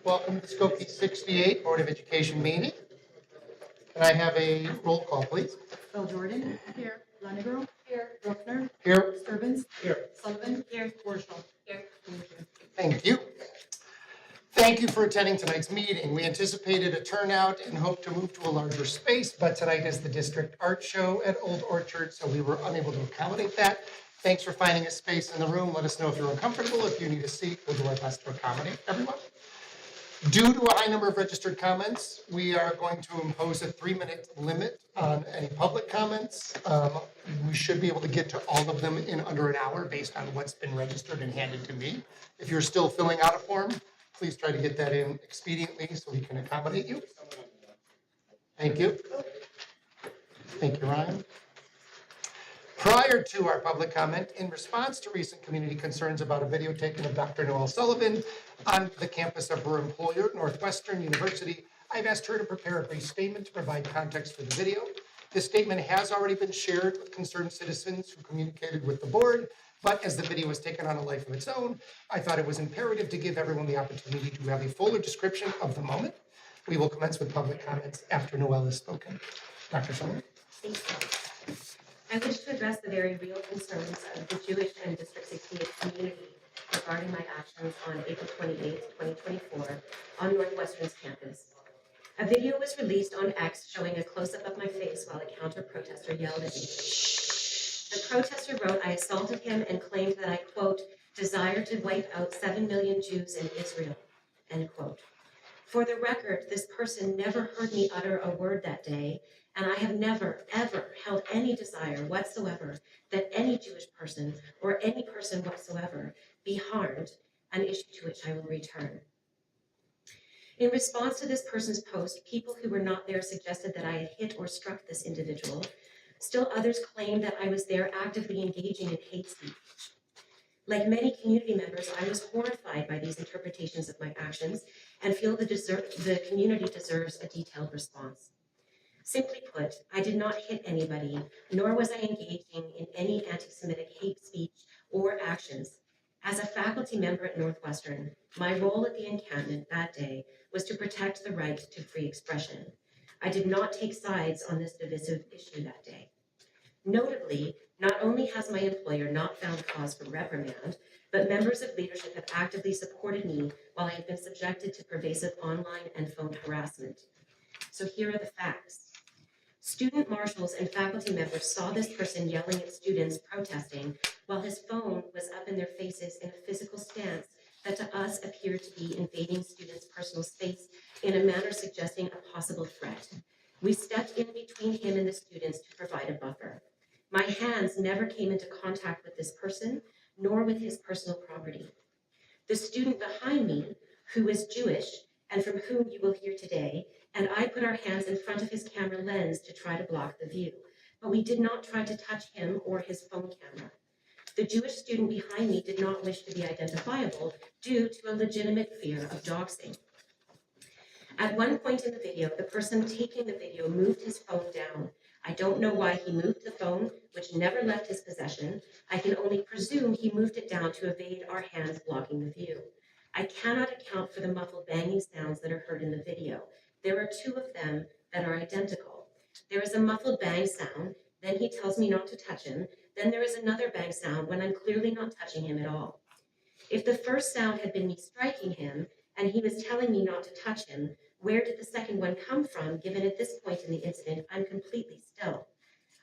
Welcome to Skokie 68 Board of Education meeting. Can I have a roll call, please? Bill Jordan. Here. Lenegro. Here. Bruckner. Here. Sturbins. Here. Sullivan. Here. Warshall. Here. Thank you. Thank you. Thank you for attending tonight's meeting. We anticipated a turnout and hope to move to a larger space, but tonight is the district art show at Old Orchard, so we were unable to accommodate that. Thanks for finding a space in the room. Let us know if you're uncomfortable. If you need a seat, we'll do our best to accommodate everyone. Due to a high number of registered comments, we are going to impose a 3-minute limit on any public comments. We should be able to get to all of them in under an hour based on what's been registered and handed to me. If you're still filling out a form, please try to get that in expediently so we can accommodate you. Thank you. Thank you, Ryan. Prior to our public comment, in response to recent community concerns about a video taken of Dr. Noel Sullivan on the campus of her employer, Northwestern University, I've asked her to prepare a brief statement to provide context for the video. This statement has already been shared with concerned citizens who communicated with the board, but as the video was taken on a life of its own, I thought it was imperative to give everyone the opportunity to have a fuller description of the moment. We will commence with public comments after Noel has spoken. Dr. Sullivan. Thank you. I wish to address the very real concerns of the Jewish and District 68 community regarding my actions on April 28, 2024 on Northwestern's campus. A video was released on X showing a close-up of my face while a counter-protester yelled at me. The protester wrote I assaulted him and claimed that I, quote, desire to wipe out 7 million Jews in Israel, end quote. For the record, this person never heard me utter a word that day, and I have never, ever held any desire whatsoever that any Jewish person or any person whatsoever be harmed, an issue to which I will return. In response to this person's post, people who were not there suggested that I had hit or struck this individual. Still others claimed that I was there actively engaging in hate speech. Like many community members, I was horrified by these interpretations of my actions and feel the community deserves a detailed response. Simply put, I did not hit anybody, nor was I engaging in any anti-Semitic hate speech or actions. As a faculty member at Northwestern, my role at the encampment that day was to protect the right to free expression. I did not take sides on this divisive issue that day. Notably, not only has my employer not found cause for reprimand, but members of leadership have actively supported me while I have been subjected to pervasive online and phone harassment. So here are the facts. Student marshals and faculty members saw this person yelling at students protesting while his phone was up in their faces in a physical stance that to us appeared to be invading students' personal space in a manner suggesting a possible threat. We stepped in between him and the students to provide a buffer. My hands never came into contact with this person, nor with his personal property. The student behind me, who is Jewish and from whom you will hear today, and I put our hands in front of his camera lens to try to block the view, but we did not try to touch him or his phone camera. The Jewish student behind me did not wish to be identifiable due to a legitimate fear of doxing. At one point in the video, the person taking the video moved his phone down. I don't know why he moved the phone, which never left his possession. I can only presume he moved it down to evade our hands blocking the view. I cannot account for the muffled banging sounds that are heard in the video. There are 2 of them that are identical. There is a muffled bang sound, then he tells me not to touch him, then there is another bang sound when I'm clearly not touching him at all. If the first sound had been me striking him, and he was telling me not to touch him, where did the second one come from, given at this point in the incident, I'm completely still?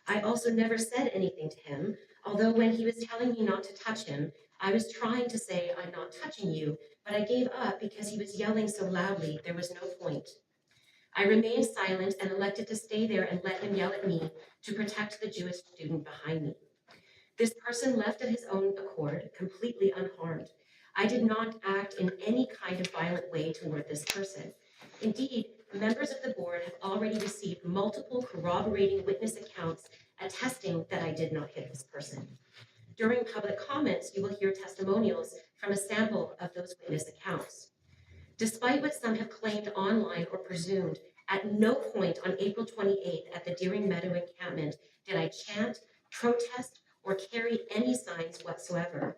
I also never said anything to him, although when he was telling me not to touch him, I was trying to say, I'm not touching you, but I gave up because he was yelling so loudly, there was no point. I remained silent and elected to stay there and let him yell at me to protect the Jewish student behind me. This person left of his own accord, completely unharmed. I did not act in any kind of violent way toward this person. Indeed, members of the board have already received multiple corroborating witness accounts attesting that I did not hit this person. During public comments, you will hear testimonials from a sample of those witness accounts. Despite what some have claimed online or presumed, at no point on April 28th at the Deering Meadow encampment did I chant, protest, or carry any signs whatsoever.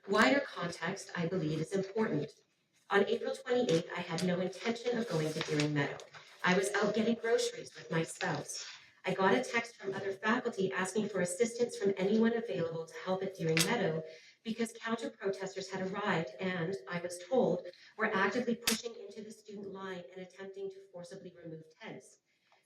Wider context, I believe, is important. On April 28th, I had no intention of going to Deering Meadow. I was out getting groceries with my spouse. I got a text from other faculty asking for assistance from anyone available to help at Deering Meadow because counter-protesters had arrived and, I was told, were actively pushing into the student line and attempting to forcibly remove tents.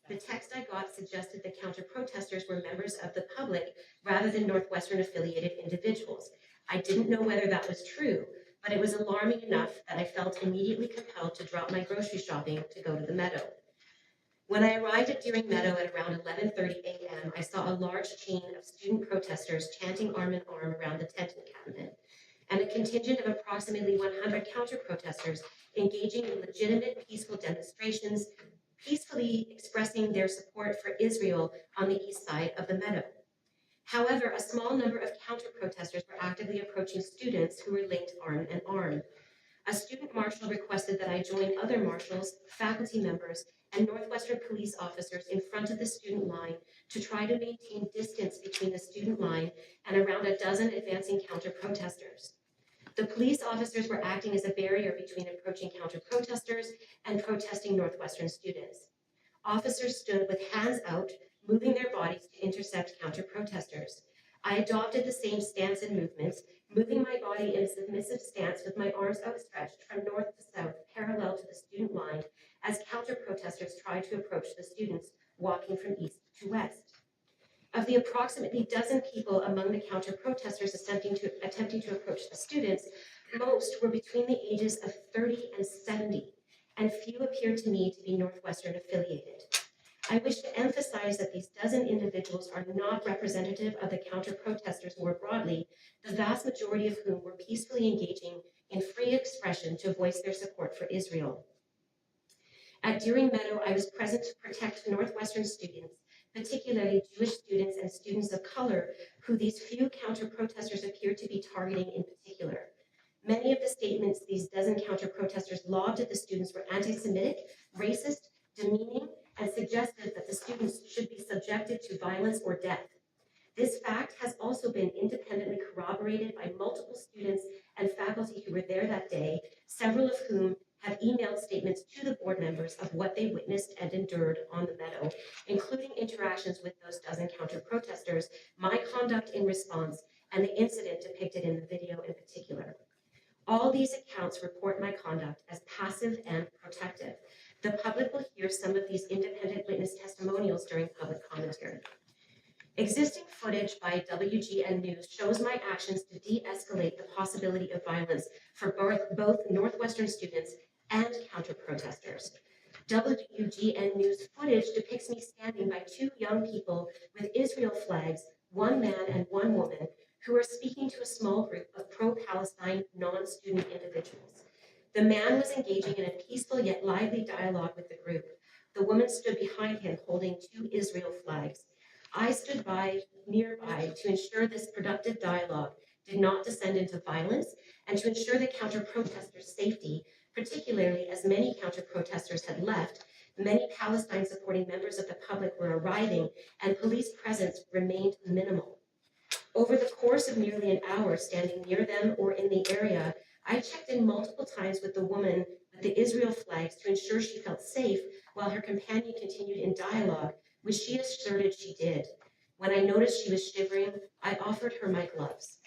The text I got suggested the counter-protesters were members of the public rather than Northwestern-affiliated individuals. I didn't know whether that was true, but it was alarming enough that I felt immediately compelled to drop my grocery shopping to go to the meadow. When I arrived at Deering Meadow at around 11:30 a.m., I saw a large chain of student protesters chanting arm in arm around the tent encampment, and a contingent of approximately 100 counter-protesters engaging in legitimate peaceful demonstrations, peacefully expressing their support for Israel on the east side of the meadow. However, a small number of counter-protesters were actively approaching students who were linked arm in arm. A student marshal requested that I join other marshals, faculty members, and Northwestern police officers in front of the student line to try to maintain distance between the student line and around a dozen advancing counter-protesters. The police officers were acting as a barrier between approaching counter-protesters and protesting Northwestern students. Officers stood with hands out, moving their bodies to intercept counter-protesters. I adopted the same stance and movements, moving my body in a submissive stance with my arms outstretched from north to south, parallel to the student line, as counter-protesters tried to approach the students walking from east to west. Of the approximately dozen people among the counter-protesters attempting to approach the students, most were between the ages of 30 and 70, and few appeared to me to be Northwestern affiliated. I wish to emphasize that these dozen individuals are not representative of the counter-protesters more broadly, the vast majority of whom were peacefully engaging in free expression to voice their support for Israel. At Deering Meadow, I was present to protect Northwestern students, particularly Jewish students and students of color, who these few counter-protesters appeared to be targeting in particular. Many of the statements these dozen counter-protesters lobbed at the students were anti-Semitic, racist, demeaning, and suggested that the students should be subjected to violence or death. This fact has also been independently corroborated by multiple students and faculty who were there that day, several of whom have emailed statements to the board members of what they witnessed and endured on the meadow, including interactions with those dozen counter-protesters, my conduct in response, and the incident depicted in the video in particular. All these accounts report my conduct as passive and protective. The public will hear some of these independent witness testimonials during public commentary. Existing footage by WGN News shows my actions to de-escalate the possibility of violence for both Northwestern students and counter-protesters. WGN News footage depicts me standing by two young people with Israel flags, one man and one woman, who are speaking to a small group of pro-Palestine non-student individuals. The man was engaging in a peaceful yet lively dialogue with the group. The woman stood behind him holding two Israel flags. I stood nearby to ensure this productive dialogue did not descend into violence and to ensure the counter-protesters' safety, particularly as many counter-protesters had left, many Palestine-supporting members of the public were arriving, and police presence remained minimal. Over the course of nearly an hour standing near them or in the area, I checked in multiple times with the woman with the Israel flags to ensure she felt safe while her companion continued in dialogue, which she asserted she did. When I noticed she was shivering, I offered her my gloves.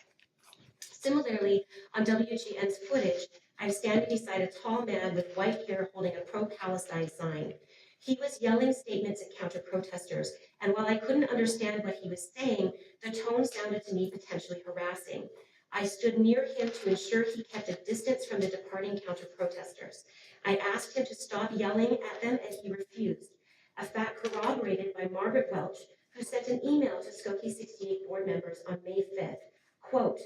Similarly, on WGN's footage, I'm standing beside a tall man with white hair holding a pro-Palestine sign. He was yelling statements at counter-protesters, and while I couldn't understand what he was saying, the tone sounded to me potentially harassing. I stood near him to ensure he kept a distance from the departing counter-protesters. I asked him to stop yelling at them, and he refused, a fact corroborated by Margaret Welch, who sent an email to Skokie 68 board members on May 5th. Quote,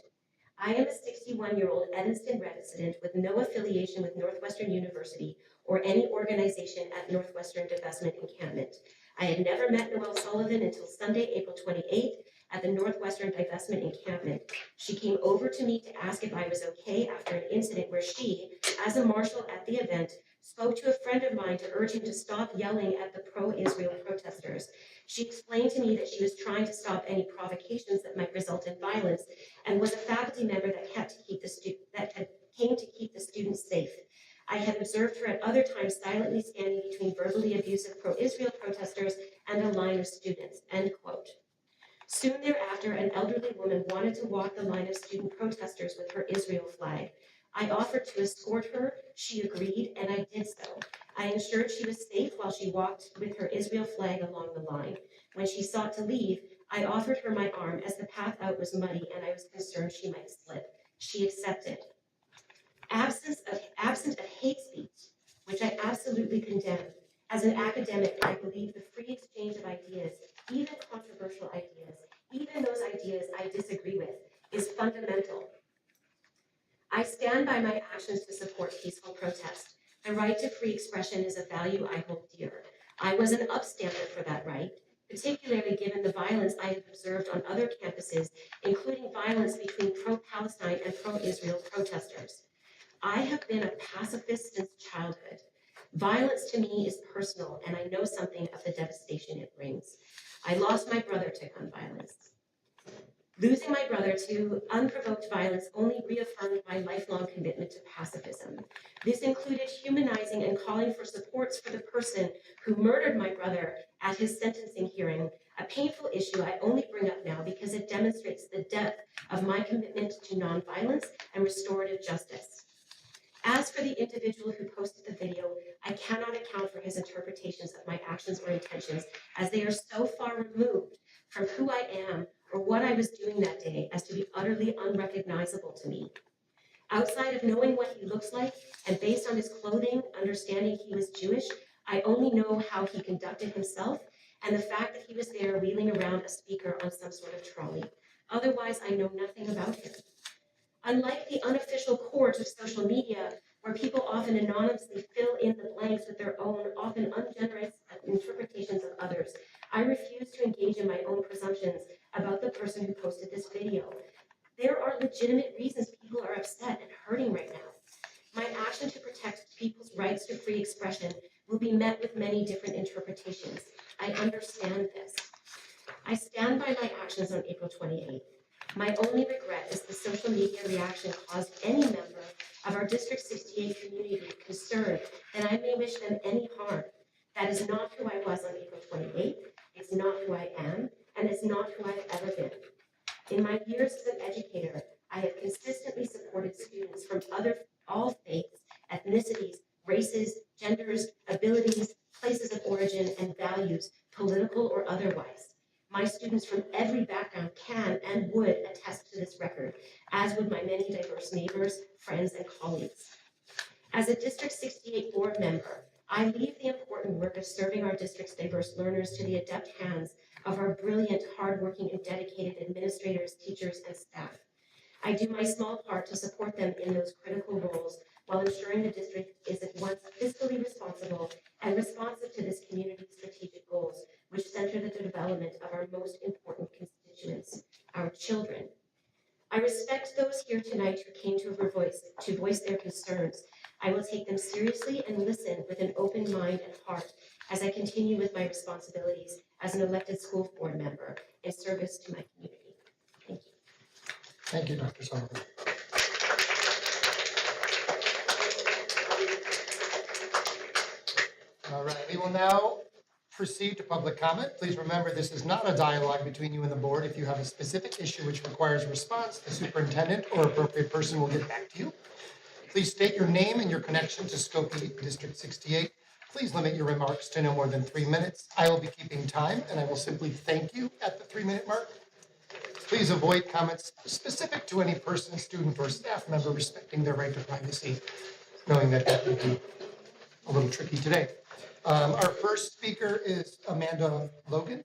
I am a 61-year-old Evanston resident with no affiliation with Northwestern University or any organization at Northwestern Divestment Encampment. I had never met Noelle Sullivan until Sunday, April 28th at the Northwestern Divestment Encampment. She came over to me to ask if I was okay after an incident where she, as a marshal at the event, spoke to a friend of mine to urge him to stop yelling at the pro-Israel protesters. She explained to me that she was trying to stop any provocations that might result in violence and was a faculty member that came to keep the students safe. I had observed her at other times silently standing between verbally abusive pro-Israel protesters and a line of students, end quote. Soon thereafter, an elderly woman wanted to walk the line of student protesters with her Israel flag. I offered to escort her, she agreed, and I did so. I ensured she was safe while she walked with her Israel flag along the line. When she sought to leave, I offered her my arm as the path out was muddy and I was concerned she might slip. She accepted. Absent of hate speech, which I absolutely condemn. As an academic, I believe the free exchange of ideas, even controversial ideas, even those ideas I disagree with, is fundamental. I stand by my actions to support peaceful protest. The right to free expression is a value I hold dear. I was an upstander for that right, particularly given the violence I have observed on other campuses, including violence between pro-Palestine and pro-Israel protesters. I have been a pacifist since childhood. Violence to me is personal, and I know something of the devastation it brings. I lost my brother to gun violence. Losing my brother to unprovoked violence only reaffirmed my lifelong commitment to pacifism. This included humanizing and calling for supports for the person who murdered my brother at his sentencing hearing, a painful issue I only bring up now because it demonstrates the depth of my commitment to nonviolence and restorative justice. As for the individual who posted the video, I cannot account for his interpretations of my actions or intentions, as they are so far removed from who I am or what I was doing that day as to be utterly unrecognizable to me. Outside of knowing what he looks like, and based on his clothing, understanding he was Jewish, I only know how he conducted himself and the fact that he was there wheeling around a speaker on some sort of trolley. Otherwise, I know nothing about him. Unlike the unofficial court of social media, where people often anonymously fill in the blanks with their own, often ungenerous interpretations of others, I refuse to engage in my own presumptions about the person who posted this video. There are legitimate reasons people are upset and hurting right now. My action to protect people's rights to free expression will be met with many different interpretations. I understand this. I stand by my actions on April 28th. My only regret is the social media reaction caused any member of our District 68 community concerned that I may wish them any harm. That is not who I was on April 28th, it's not who I am, and it's not who I've ever been. In my years as an educator, I have consistently supported students from all faiths, ethnicities, races, genders, abilities, places of origin, and values, political or otherwise. My students from every background can and would attest to this record, as would my many diverse neighbors, friends, and colleagues. As a District 68 board member, I leave the important work of serving our district's diverse learners to the adept hands of our brilliant, hardworking, and dedicated administrators, teachers, and staff. I do my small part to support them in those critical roles while ensuring the district is at once fiscally responsible and responsive to this community's strategic goals, which center the development of our most important constituents, our children. I respect those here tonight who came to voice their concerns. I will take them seriously and listen with an open mind and heart as I continue with my responsibilities as an elected school board member in service to my community. Thank you. Thank you, Dr. Sullivan. All right, we will now proceed to public comment. Please remember, this is not a dialogue between you and the board. If you have a specific issue which requires response, the superintendent or appropriate person will get back to you. Please state your name and your connection to Skokie District 68. Please limit your remarks to no more than 3 minutes. I will be keeping time, and I will simply thank you at the 3-minute mark. Please avoid comments specific to any person, student, or staff member respecting their right to privacy, knowing that that will be a little tricky today. Our first speaker is Amanda Logan,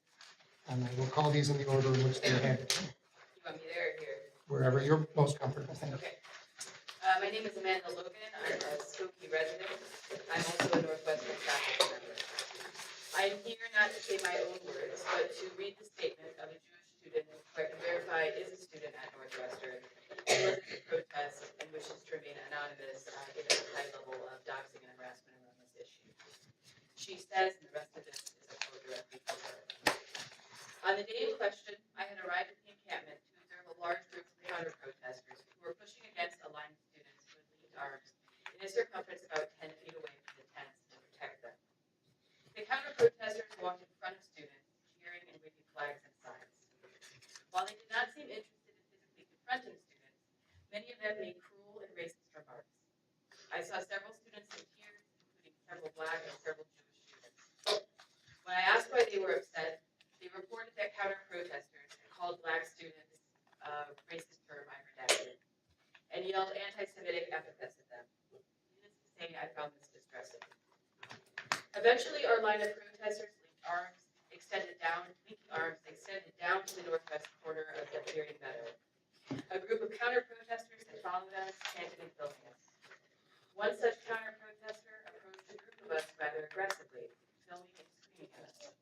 and I will call these in the order in which they're handed. You want me there or here? Wherever you're most comfortable, thank you. Okay. My name is Amanda Logan. I'm a Skokie resident. I'm also a Northwestern faculty member. I'm here not to say my own words, but to read the statement of a Jewish student who I can verify is a student at Northwestern, who led the protest and wishes to remain anonymous given the high level of doxing and harassment around this issue. She says, and the rest of this is a quote directly from her. On the day in question, I had arrived at the encampment to observe a large group of counter-protesters who were pushing against a line of students who had linked arms in a circumference parapets about 10 feet away from the tents to protect them. The counter-protesters walked in front of students, cheering and waving flags and signs. While they did not seem interested in physically confronting students, many of them made cruel and racist remarks. I saw several students in tears, including several Black and several Jewish students. When I asked why they were upset, they reported that counter-protesters had called Black students a racist term I redacted, and yelled anti-Semitic epithets at them. Needless to say, I found this distressing. Eventually, our line of protesters linking arms extended down to the northwest corner of the clearing meadow. A group of counter-protesters had followed us, chanting and filming us. One such counter-protester approached a group of us rather aggressively, filming and screaming at us.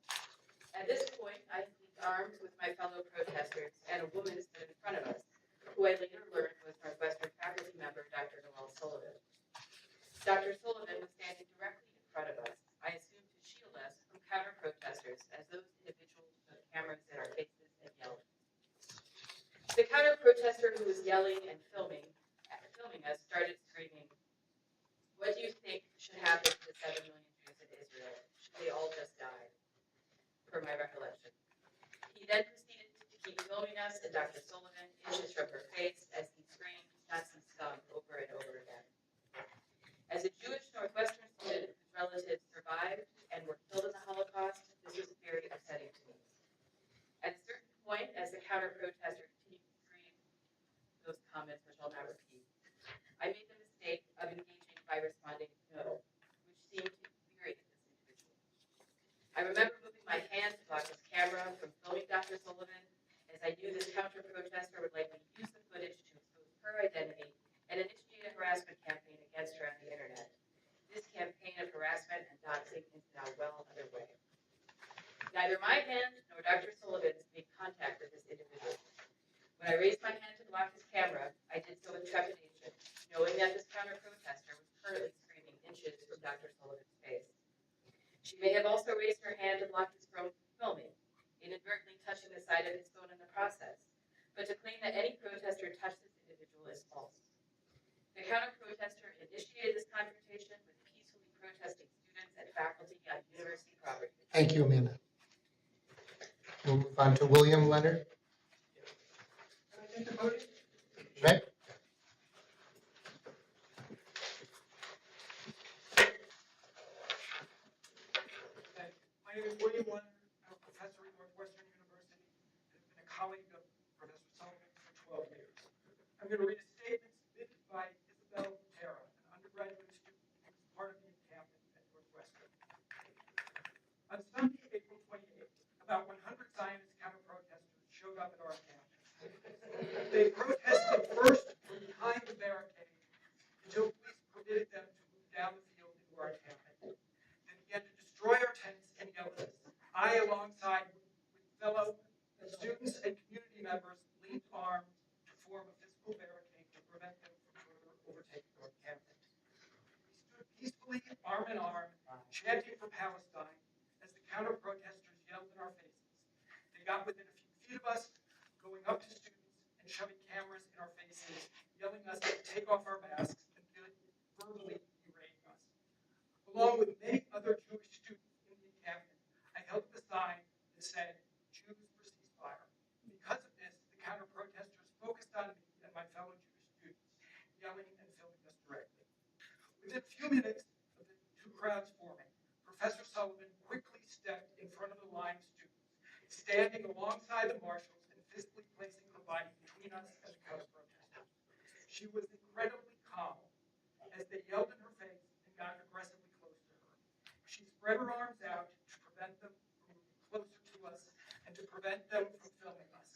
At this point, I linked arms with my fellow protesters, and a woman stood in front of us, who I later learned was Northwestern faculty member Dr. Sullivan. Dr. Sullivan was standing directly in front of us, I assumed to shield us from counter-protesters, as those individuals put cameras in our faces and yelled. The counter-protester who was yelling and filming us started screaming, "What do you think should happen to the 7 million Jews in Israel? Should they all just die?" Per my recollection. He then proceeded to keep filming us and Dr. Sullivan inches from her face as he screamed Nazi scum over and over again. As a Jewish Northwestern student whose relatives survived and were killed in the Holocaust, this was very upsetting to me. At a certain point, as the counter-protester continued to scream those comments, which I'll now repeat, I made the mistake of engaging by responding no, which seemed to infuriate this individual. I remember moving my hand to block his camera from filming Dr. Sullivan, as I knew this counter-protester would likely use the footage to expose her identity and initiate a harassment campaign against her on the internet. This campaign of harassment and doxing is now well underway. Neither my hand nor Dr. Sullivan's made contact with this individual. When I raised my hand to block his camera, I did so with trepidation, knowing that this counter-protester was currently screaming inches from Dr. Sullivan's face. She may have also raised her hand to block his phone from filming, inadvertently touching the side of his phone in the process, but to claim that any protester touched this individual is false. The counter-protester initiated this confrontation with peacefully protesting students and faculty on university property. Thank you, Amanda. We'll move on to William Leonard. Right? My name is William Leonard. I'm a professor at Northwestern University and have been a colleague of Professor Sullivan for 12 years. I'm going to read a statement submitted by Isabel Butera, an undergraduate student who was part of the encampment at Northwestern. On Sunday, April 28th, about 100 Zionist counter-protesters showed up at our campus. They protested first from behind the barricade until police permitted them to move down the field into our encampment. They began to destroy our tents and yell at us. I, alongside with fellow students and community members, linked arms to form a physical barricade to prevent them from further overtaking our encampment. We stood peacefully, arm in arm, chanting for Palestine as the counter-protesters yelled in our faces. They got within a few feet of us, going up to students and shoving cameras in our faces, yelling us to take off our masks and verbally berating us. Along with many other Jewish students in the encampment, I held up a sign that said, "Jews for ceasefire." Because of this, the counter-protesters focused on me and my fellow Jewish students, yelling and filming us directly. Within a few minutes of the two crowds forming, Professor Sullivan quickly stepped in front of the line of students, standing alongside the marshals and physically placing her body between us and the counter-protesters. She was incredibly calm as they yelled in her face and got aggressively close to her. She spread her arms out to prevent them from moving closer to us and to prevent them from filming us.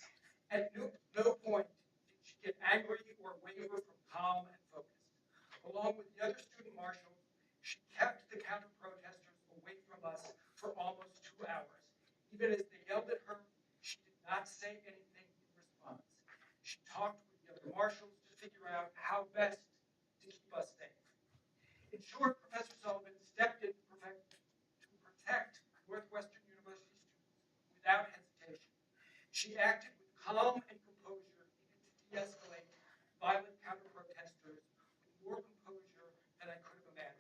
At no point did she get angry or waver from calm and focus. Along with the other student marshals, she kept the counter-protesters away from us for almost 2 hours. Even as they yelled at her, she did not say anything in response. She talked with the other marshals to figure out how best to keep us safe. In short, Professor Sullivan stepped in to protect Northwestern University students without hesitation. She acted with calm and composure, needed to de-escalate violent counter-protesters with more composure than I could have imagined.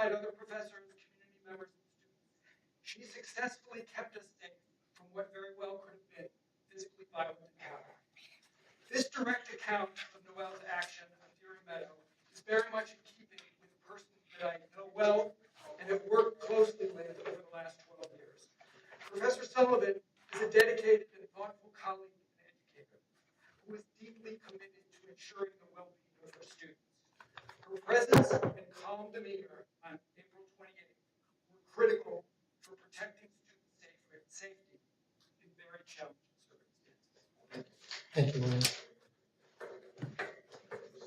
alongside other professors, community members, and students. She successfully kept us safe from what very well could have been physically violent encounter. This direct account of Noelle's action on Deering Meadow is very much in keeping with a person that I know well and have worked closely with over the last 12 years. Professor Sullivan is a dedicated and thoughtful colleague and educator who is deeply committed to ensuring the well-being of her students. Her presence and calm demeanor on April 28th were critical for protecting student safety in very challenging circumstances. Thank you, William.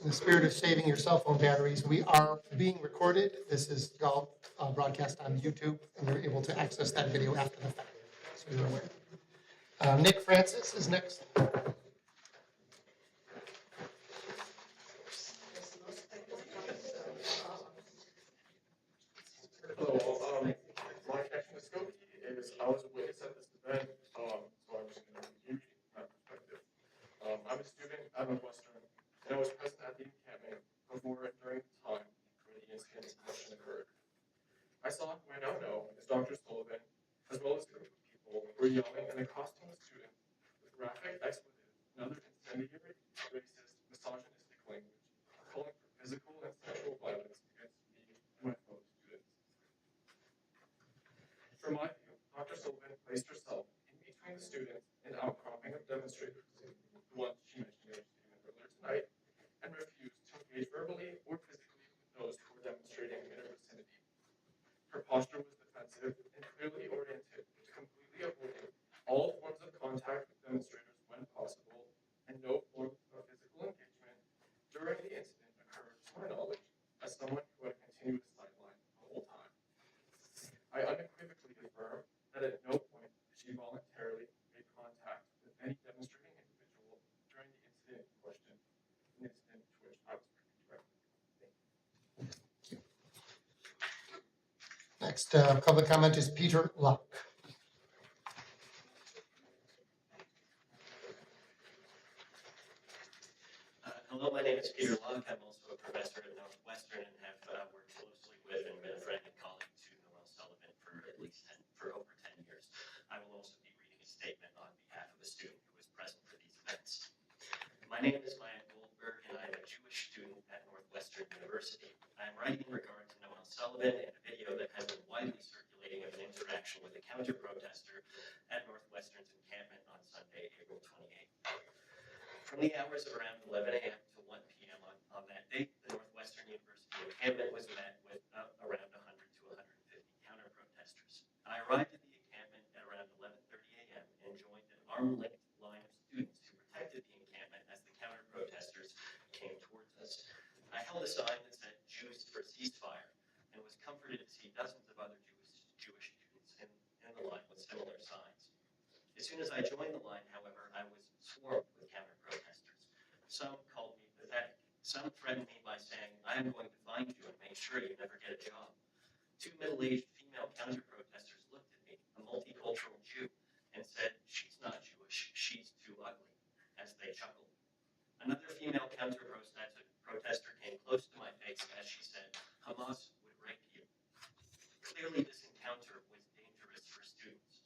In the spirit of saving your cell phone batteries, we are being recorded. This is all broadcast on YouTube, and you're able to access that video after the fact, so you're aware. Nick Francis is next. Hello, my connection to Skokie is I was a witness at this event, so I'm just going to give you my perspective. I'm a student at Northwestern, and I was present at the encampment before and during the time when the incident in question occurred. I saw who I now know is Dr. Sullivan, as well as a group of people who were yelling and accosting the student with graphic expletive and other incendiary, racist, misogynistic language, calling for physical and sexual violence against me and my fellow students. From my view, Dr. Sullivan placed herself in between the students and outcropping of demonstrators, the ones she mentioned in her statement earlier tonight, and refused to engage verbally or physically with those who were demonstrating in her vicinity. Her posture was defensive and clearly oriented to completely avoiding all forms of contact with demonstrators when possible, and no form of physical engagement during the incident occurred, to my knowledge, as someone who had a continuous sideline the whole time. I unequivocally affirm that at no point did she voluntarily make contact with any demonstrating individual during the incident in question, an incident to which I was privy directly. Thank you. Next public comment is Peter Luck. Hello, my name is Peter Luck. I'm also a professor at Northwestern and have worked closely with and been a friend and colleague to Noelle Sullivan for over 10 years. I will also be reading a statement on behalf of a student who was present for these events. My name is Maya Goldberg, and I am a Jewish student at Northwestern University. I am writing in regard to Noelle Sullivan and a video that has been widely circulating of an interaction with a counter-protester at Northwestern's encampment on Sunday, April 28th. From the hours of around 11 a.m. to 1 p.m. on that date, the Northwestern University encampment was met with around 100 to 150 counter-protesters. I arrived at the encampment at around 11:30 a.m. and joined an arm-length line of students who protected the encampment as the counter-protesters came towards us. I held a sign that said "Jews for Ceasefire" and was comforted to see dozens of other Jewish students in the line with similar signs. As soon as I joined the line, however, I was swarmed with counter-protesters. Some called me pathetic. Some threatened me by saying, "I am going to find you and make sure you never get a job." Two middle-aged female counter-protesters looked at me, a multicultural Jew, and said, "She's not Jewish, she's too ugly," as they chuckled. Another female counter-protester came close to my face as she said, "Hamas would rape you." Clearly, this encounter was dangerous for students.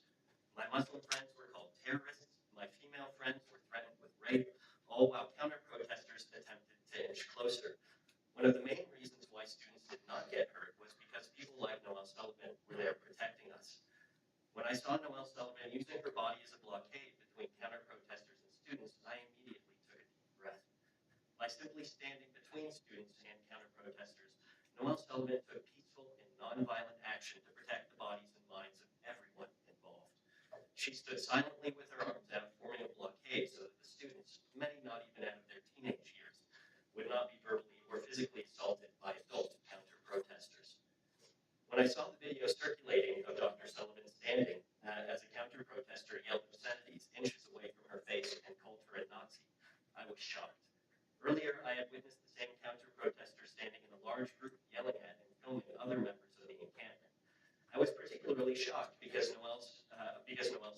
My Muslim friends were called terrorists. My female friends were threatened with rape, all while counter-protesters attempted to inch closer. One of the main reasons why students did not get hurt was because people like Noelle Sullivan were there protecting us. When I saw Noelle Sullivan using her body as a blockade between counter-protesters and students, I immediately took a deep breath. By simply standing between students and counter-protesters, Noelle Sullivan took peaceful and nonviolent action to protect the bodies and minds of everyone involved. She stood silently with her arms out, forming a blockade so that the students, many not even out of their teenage years, would not be verbally or physically assaulted by adult counter-protesters. When I saw the video circulating of Dr. Sullivan standing as a counter-protester yelled obscenities inches away from her face and called her a Nazi, I was shocked. Earlier, I had witnessed the same counter-protester standing in a large group yelling at and filming other members of the encampment. I was particularly shocked because Noelle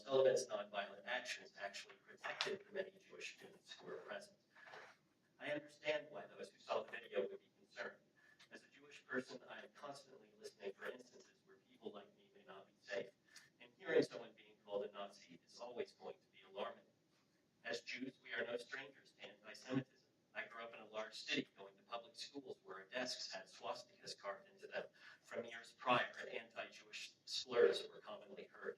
Sullivan's nonviolent actions actually protected the many Jewish students who were present. I understand why those who saw the video would be concerned. As a Jewish person, I am constantly listening for instances where people like me may not be safe, and hearing someone being called a Nazi is always going to be alarming. As Jews, we are no strangers to anti-Semitism. I grew up in a large city going to public schools where our desks had swastikas carved into them from years prior, and anti-Jewish slurs were commonly heard.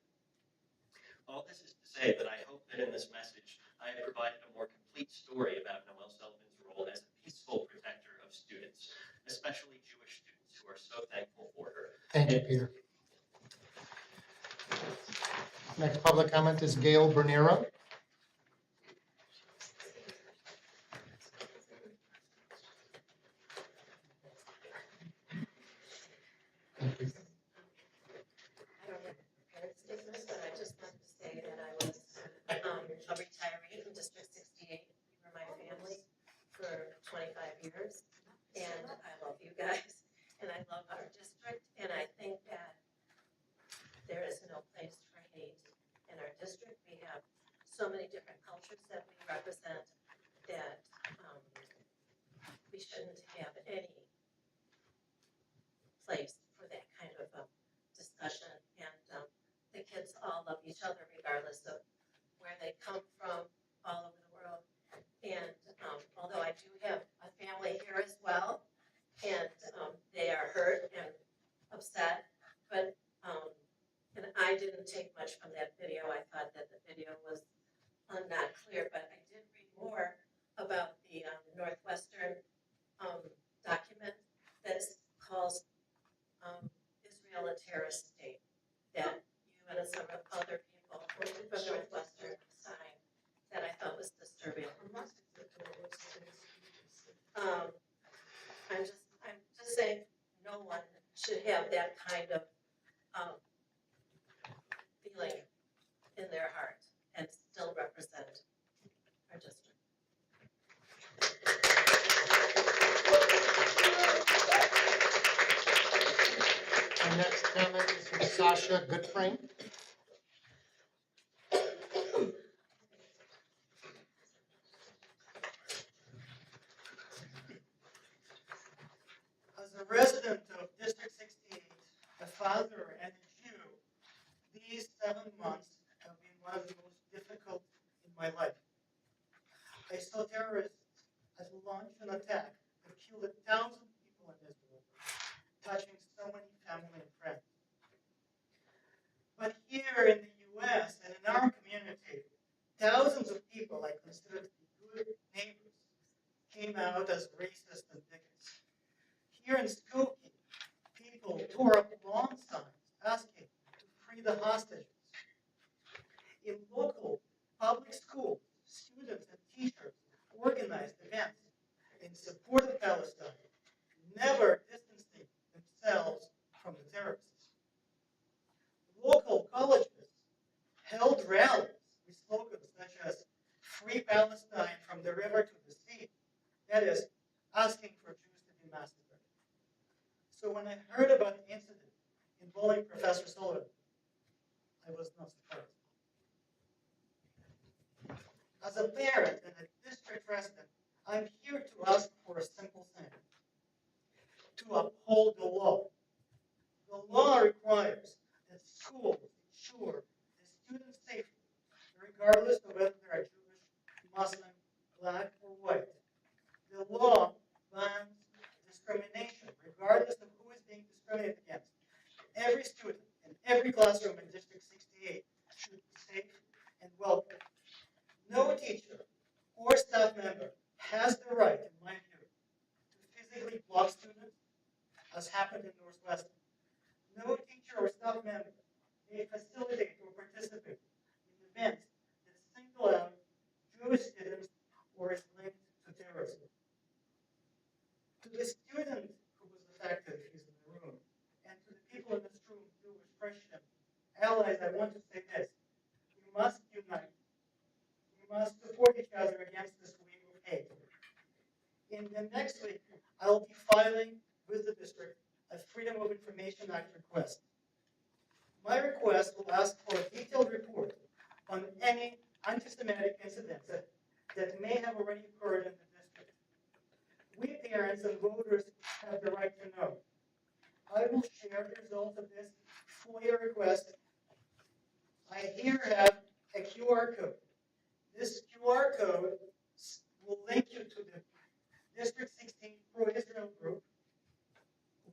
All this is to say that I hope that in this message I have provided a more complete story about Noelle Sullivan's role as a peaceful protector of students, especially Jewish students who are so thankful for her. Thank you, Peter. Next public comment is Gail Bernero. Thank you. I don't have a prepared statement, but I just wanted to say that I was a retiree in District 68. We were my family for 25 years, and I love you guys, and I love our district, and I think that there is no place for hate in our district. We have so many different cultures that we represent that we shouldn't have any place for that kind of discussion, and the kids all love each other regardless of where they come from all over the world. And although I do have a family here as well, and they are hurt and upset, but and I didn't take much from that video. I thought that the video was not clear, but I did read more about the Northwestern document that calls Israel a terrorist state, that you and some other people from Northwestern signed, that I thought was disturbing. I'm just saying, no one should have that kind of feeling in their heart and still represent our district. Our next comment is from Sasha Goodframe. As a resident of District 68, a father and a Jew, these 7 months have been one of the most difficult in my life. I saw terrorists at launch an attack that killed 1,000 people in Israel, touching so many family and friends. But here in the US and in our community, thousands of people I considered to be good neighbors came out as racist and bigots. Here in Skokie, people tore up lawn signs asking to free the hostages. In local public schools, students and teachers organized events in support of Palestine, never distancing themselves from the terrorists. Local colleges held rallies with slogans such as "Free Palestine from the river to the sea," that is, asking for Jews to be massacred. So when I heard about the incident involving Professor Sullivan, I was not surprised. As a parent and a district resident, I'm here to ask for a simple thing: to uphold the law. The law requires that schools ensure the students' safety, regardless of whether they are Jewish, Muslim, Black, or white. The law bans discrimination, regardless of who is being discriminated against. Every student in every classroom in District 68 should be safe and welcome. No teacher or staff member has the right, in my view, to physically block students, as happened in Northwestern. No teacher or staff member may facilitate or participate in events that single out Jewish students or is linked to terrorism. To the student who was affected, he's in the room, and to the people in this room, Jewish, Christian, allies, I want to say this: we must unite. We must support each other against this wave of hate. In the next week, I'll be filing with the district a Freedom of Information Act request. My request will ask for a detailed report on any anti-Semitic incidents that may have already occurred in the district. We parents and voters have the right to know. I will share the results of this FOIA request. I here have a QR code. This QR code will link you to the District 16 pro-Israel group,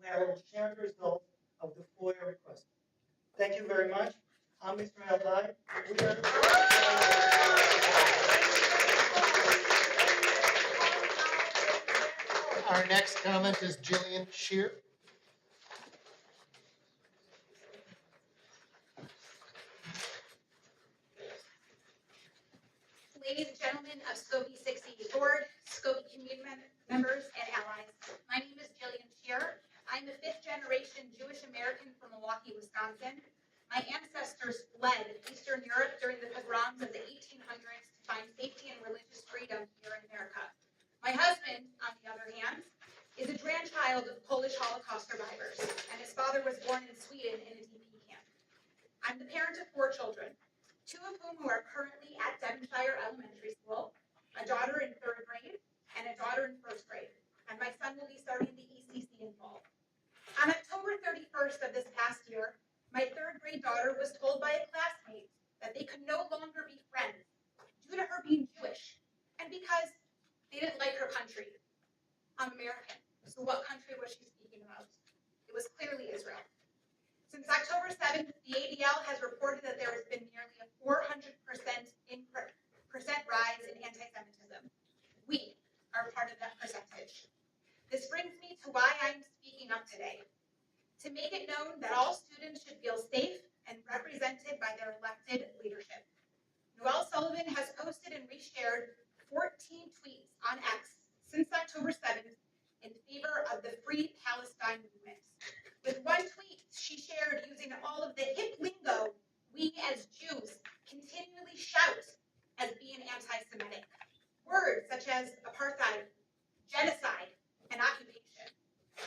where I will share the results of the FOIA request. Thank you very much. I'm Israel Lai. Our next comment is Jillian Shear. Ladies and gentlemen of Skokie 68 Board, Skokie community members, and allies. My name is Jillian Shear. I'm a fifth-generation Jewish American from Milwaukee, Wisconsin. My ancestors fled Eastern Europe during the pogroms of the 1800s to find safety and religious freedom here in America. My husband, on the other hand, is a grandchild of Polish Holocaust survivors, and his father was born in Sweden in a DP camp. I'm the parent of 4 children, 2 of whom are currently at Devonshire Elementary School, a daughter in 3rd grade and a daughter in 1st grade, and my son will be starting the ECC in fall. On October 31st of this past year, my 3rd grade daughter was told by a classmate that they could no longer be friends due to her being Jewish and because they didn't like her country. I'm American, so what country was she speaking about? It was clearly Israel. Since October 7th, the ADL has reported that there has been nearly a 400% rise in anti-Semitism. We are part of that percentage. This brings me to why I'm speaking up today. To make it known that all students should feel safe and represented by their elected leadership. Noelle Sullivan has posted and reshared 14 tweets on X since October 7th in favor of the Free Palestine movement. With one tweet she shared using all of the hip lingo we as Jews continually shout as being anti-Semitic. Words such as apartheid, genocide, and occupation.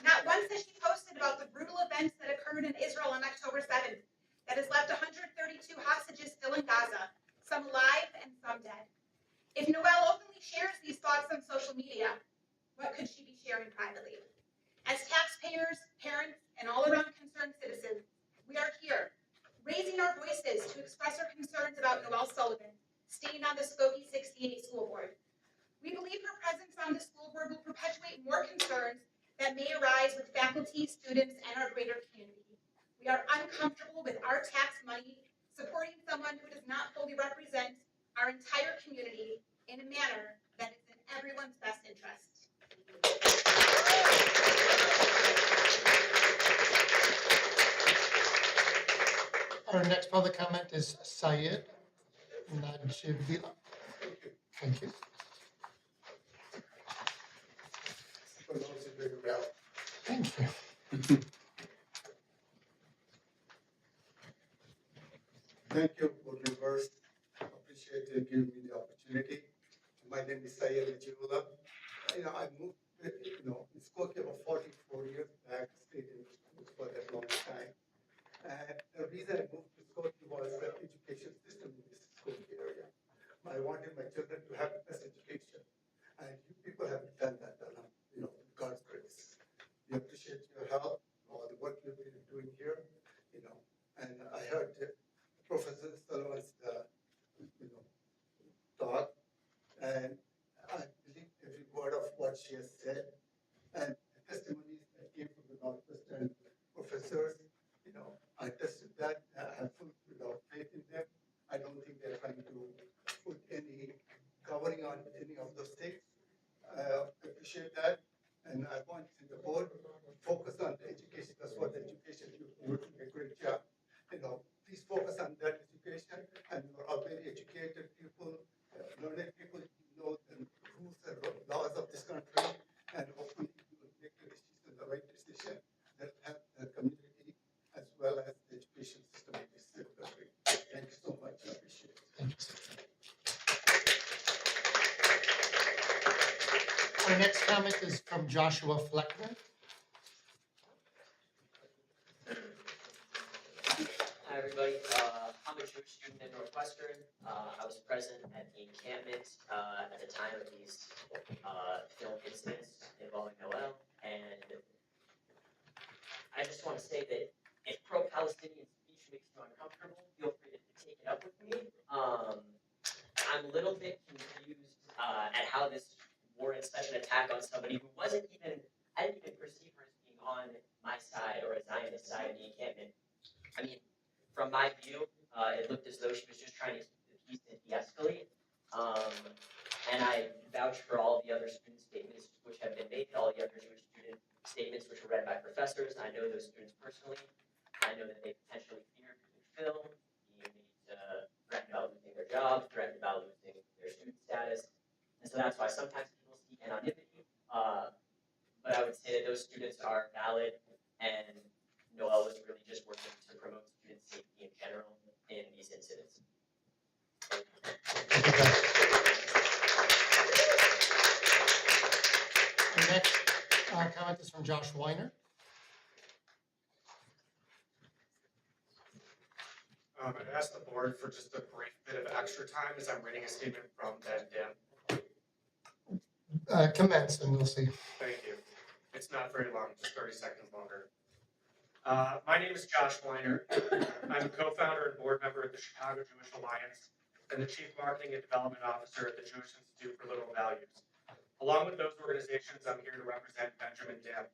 Not once has she posted about the brutal events that occurred in Israel on October 7th that has left 132 hostages still in Gaza, some alive and some dead. If Noelle openly shares these thoughts on social media, what could she be sharing privately? As taxpayers, parents, and all-around concerned citizens, we are here, raising our voices to express our concerns about Noelle Sullivan staying on the Skokie 68 School Board. We believe her presence on the school board will perpetuate more concerns that may arise with faculty, students, and our greater community. We are uncomfortable with our tax money supporting someone who does not fully represent our entire community in a manner that is in everyone's best interest. Our next public comment is Syed Najibila. Thank you. Pronounce it very well. Thank you. Thank you, board members. Appreciate you giving me the opportunity. My name is Syed Najibullah. I moved, in Skokie about 44 years back, stayed in for that long time. And the reason I moved to Skokie was the education system in this Skokie area. I wanted my children to have the best education. And you people have done that, God's grace. We appreciate your help, all the work you've been doing here, and I heard Professor Sullivan's, talk, and I believe every word of what she has said, and the testimonies that came from the Northwestern professors, I tested that, I have full faith in them. I don't think they're trying to put any covering on any of those things. I appreciate that, and I want the board to focus on the education. That's what the education, you're doing a great job. Please focus on that education, and you're all very educated people, learned people, you know the rules and laws of this country, and hopefully you will make the right decision that will help the community as well as the education system in this country. Thank you so much. I appreciate it. Thank you. Our next comment is from Joshua Fleckner. Hi, everybody. I'm a Jewish student at Northwestern. I was present at the encampment at the time of these film incidents involving Noelle, and I just just want to say that if pro-Palestinian speech makes you uncomfortable, feel free to take it up with me. I'm a little bit confused at how this warrants such an attack on somebody who I didn't even perceive her as being on my side or a Zionist side of the encampment. I mean, from my view, it looked as though she was just trying to keep the peace and de-escalate. And I vouch for all the other student statements which have been made, all the other Jewish student statements which were read by professors. I know those students personally. I know that they potentially feared being filmed, being threatened about losing their jobs, threatened about losing their student status. And so that's why sometimes people speak anonymity. But I would say that those students are valid, and Noel was really just working to promote student safety in general in these incidents. The next comment is from Josh Weiner. I'd ask the board for just a brief bit of extra time as I'm reading a statement from Ben Dim. Commence, and we'll see. Thank you. It's not very long, just 30 seconds longer. My name is Josh Weiner. I'm a co-founder and board member at the Chicago Jewish Alliance and the Chief Marketing and Development Officer at the Jewish Institute for Liberal Values. Along with those organizations, I'm here to represent Benjamin Dim.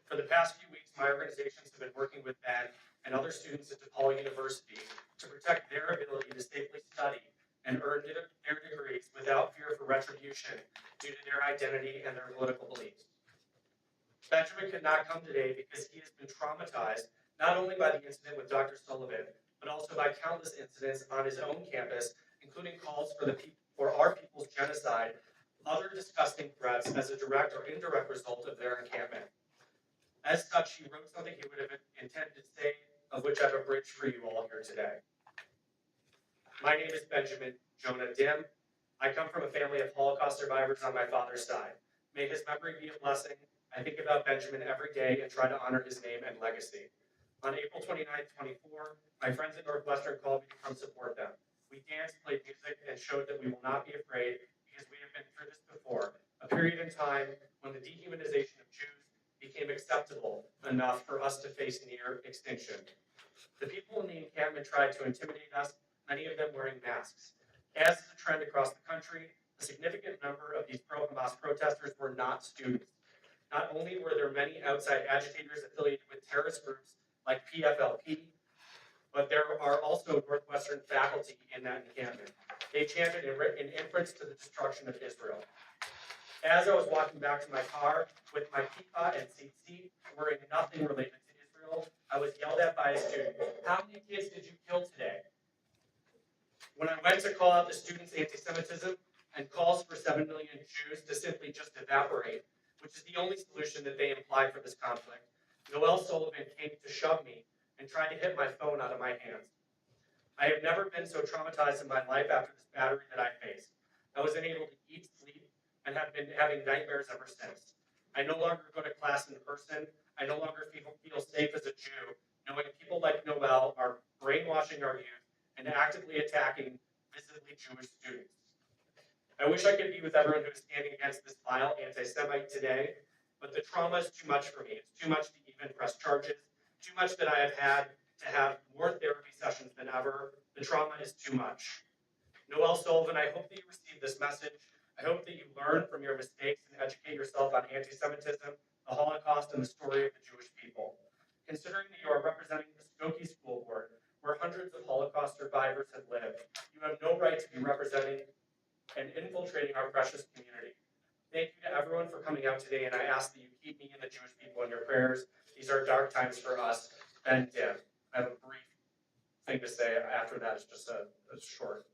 For the past few weeks, my organizations have been working with Ben and other students at DePaul University to protect their ability to safely study and earn their degrees without fear for retribution due to their identity and their political beliefs. Benjamin could not come today because he has been traumatized not only by the incident with Dr. Sullivan, but also by countless incidents on his own campus, including calls for our people's genocide, other disgusting threats as a direct or indirect result of their encampment. As such, he wrote something he would have intended to say, of which I have a bridge for you all here today. My name is Benjamin Jonah Dim. I come from a family of Holocaust survivors on my father's side. May his memory be a blessing. I think about Benjamin every day and try to honor his name and legacy. On April 29, 24, my friends at Northwestern called me to come support them. We danced, played music, and showed that we will not be afraid because we have been through this before, a period in time when the dehumanization of Jews became acceptable enough for us to face near extinction. The people in the encampment tried to intimidate us, many of them wearing masks. As is a trend across the country, a significant number of these pro-Hamas protesters were not students. Not only were there many outside agitators affiliated with terrorist groups like PFLP, but there are also Northwestern faculty in that encampment. They chanted in inference to the destruction of Israel. As I was walking back to my car with my kippah and tzitzit, wearing nothing related to Israel, I was yelled at by a student. How many kids did you kill today? When I went to call out the students' anti-Semitism and calls for 7 million Jews to simply just evaporate, which is the only solution that they implied for this conflict, Noel Sullivan came to shove me and tried to hit my phone out of my hands. I have never been so traumatized in my life after this battery that I faced. I was unable to eat, sleep, and have been having nightmares ever since. I no longer go to class in person. I no longer feel safe as a Jew, knowing people like Noel are brainwashing our youth and actively attacking visibly Jewish students. I wish I could be with everyone who is standing against this vile anti-Semite today, but the trauma is too much for me. It's too much to even press charges, too much that I have had to have more therapy sessions than ever. The trauma is too much. Noel Sullivan, I hope that you receive this message. I hope that you learn from your mistakes and educate yourself on anti-Semitism, the Holocaust, and the story of the Jewish people. Considering that you are representing the Skokie School Board, where hundreds of Holocaust survivors have lived, you have no right to be representing and infiltrating our precious community. Thank you to everyone for coming out today, and I ask that you keep me and the Jewish people in your prayers. These are dark times for us. Ben Dim. I have a brief thing to say after that. It's just a short.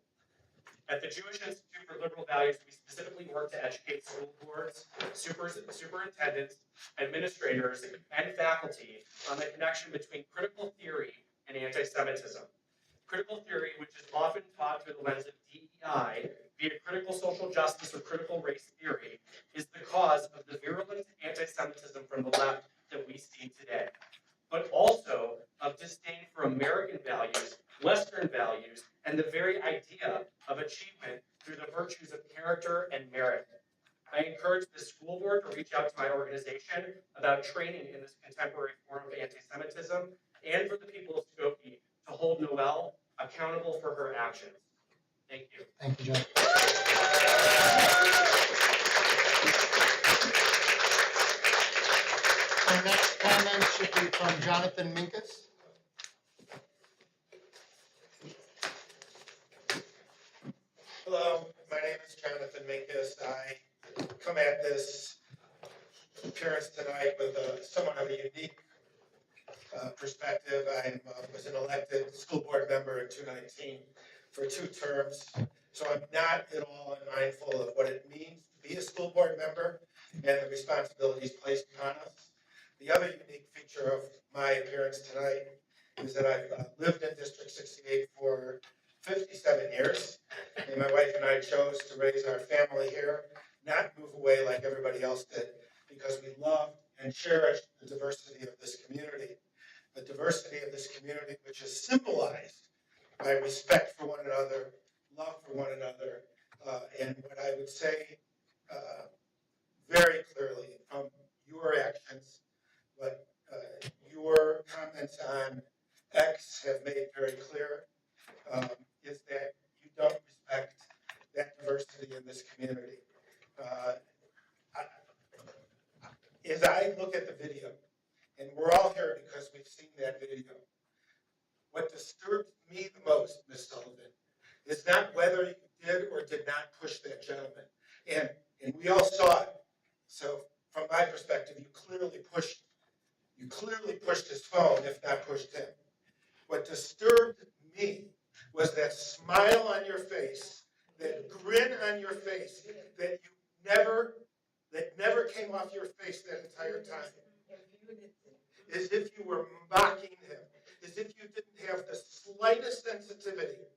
At the Jewish Institute for Liberal Values, we specifically work to educate school boards, superintendents, administrators, and faculty on the connection between critical theory and anti-Semitism. Critical theory, which is often taught through the lens of DEI, via critical social justice or critical race theory, is the cause of the virulent anti-Semitism from the left that we see today, but also of disdain for American values, Western values, and the very idea of achievement through the virtues of character and merit. I encourage the school board to reach out to my organization about training in this contemporary form of anti-Semitism, and for the people of Skokie to hold Noelle accountable for her actions. Thank you. Thank you, Jeff. Our next comment should be from Jonathan Minkus. Hello, my name is Jonathan Minkus. I come at this appearance tonight with somewhat of a unique perspective. I was an elected school board member in 2019 for 2 terms, so I'm not at all unmindful of what it means to be a school board member and the responsibilities placed upon us. The other unique feature of my appearance tonight is that I've lived in District 68 for 57 years, and my wife and I chose to raise our family here, not move away like everybody else did, because we love and cherish the diversity of this community. The diversity of this community, which is symbolized by respect for one another, love for one another, and what I would say very clearly from your actions, what your comments on X have made very clear, is that you don't respect that diversity in this community. As I look at the video, and we're all here because we've seen that video, what disturbs me the most, Ms. Sullivan, is not whether you did or did not push that gentleman. And we all saw it. So from my perspective, you clearly pushed his phone, if not pushed him. What disturbed me was that smile on your face, that grin on your face, that never came off your face that entire time. As if you were mocking him, as if you didn't have the slightest sensitivity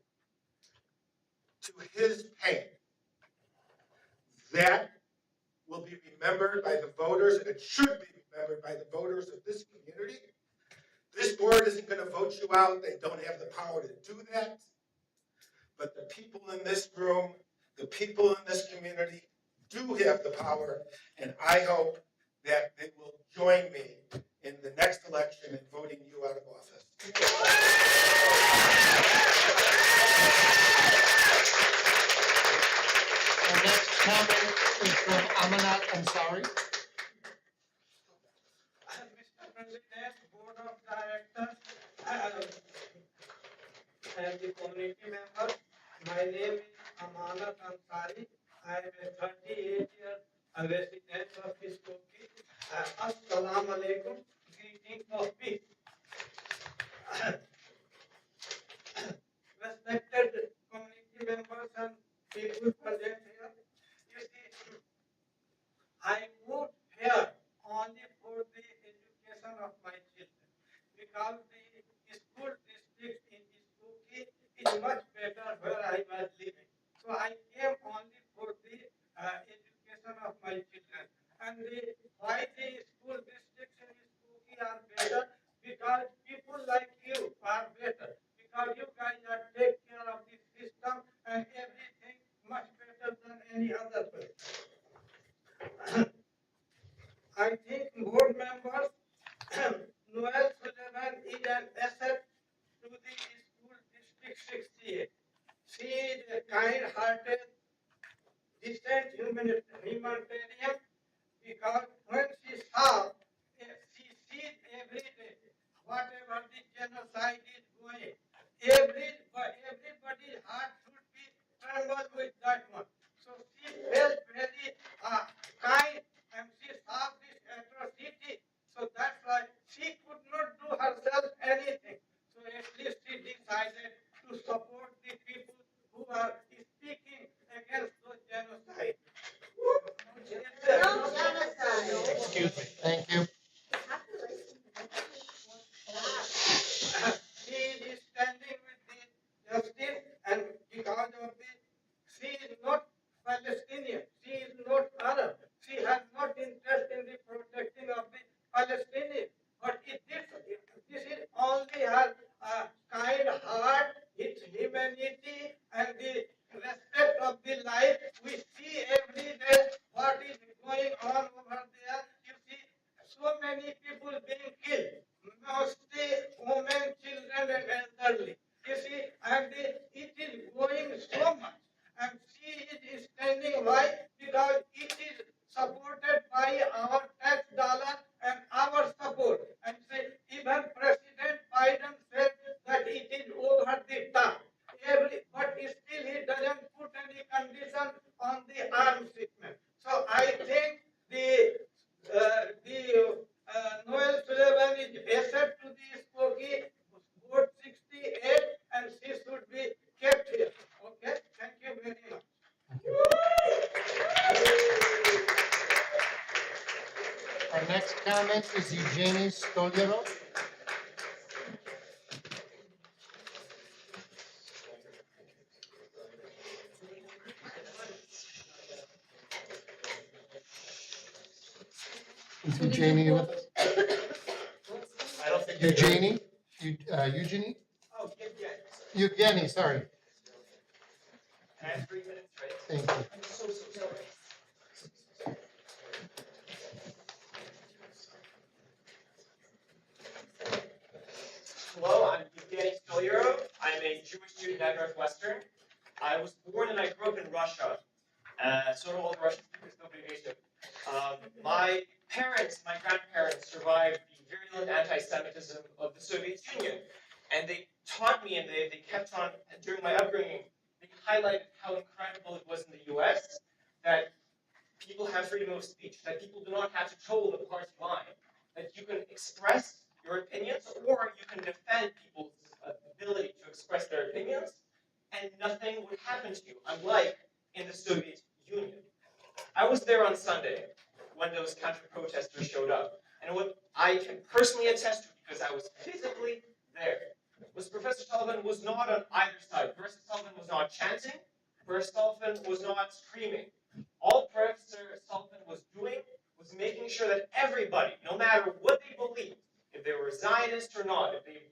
to his pain. That will be remembered by the voters, and it should be remembered by the voters of this community. This board isn't going to vote you out. They don't have the power to do that. But the people in this room, the people in this community do have the power, and I hope that they will join me in the next election in voting you out of office. Our next comment is from Amanat Ansari. Mr. President, Board of Directors, and the community members, my name is Amanat Ansari. I am a 38-year resident of Skokie. Assalamu alaikum, greetings of peace. Respected community members and people present here, you see, I moved here only for the education of my children, because the school district in Skokie is much better where I was living. So I came only for the education of my children. And why the school districts in Skokie are better? Because people like you are better. Because you guys are take care of the system and everything much better than any other place. I think board members, Noel Sullivan is an asset to the school district 68. She is a kind-hearted, decent humanitarian, because when she saw, she sees every day whatever the genocide is going. Everybody's heart should be trembled with that one. So she felt very kind, and she saw this atrocity. So comment is Eugenie Stoliero. Is Eugenie with us? I don't think. Eugenie? Eugenie? Oh, yeah. Evgeny, sorry. I have 3 minutes, right? Thank you. I'm so sorry. Hello, I'm Evgeny Stoliero. I'm a Jewish student at Northwestern. I was born and I grew up in Russia. So do all the Russian speakers, nobody native. My parents, my grandparents survived the virulent anti-Semitism of the Soviet Union. And they taught me, and they kept on, during my upbringing, they highlighted how incredible it was in the US that people have freedom of speech, that people do not have to toe the party line, that you can express your opinions or you can defend people's ability to express their opinions and nothing would happen to you, unlike in the Soviet Union. I was there on Sunday when those counter-protesters showed up. And what I can personally attest to, because I was physically there, was Professor Sullivan was not on either side. Professor Sullivan was not chanting. Professor Sullivan was not screaming. All Professor Sullivan was doing was making sure that everybody, no matter what they believed, if they were Zionist or not, if they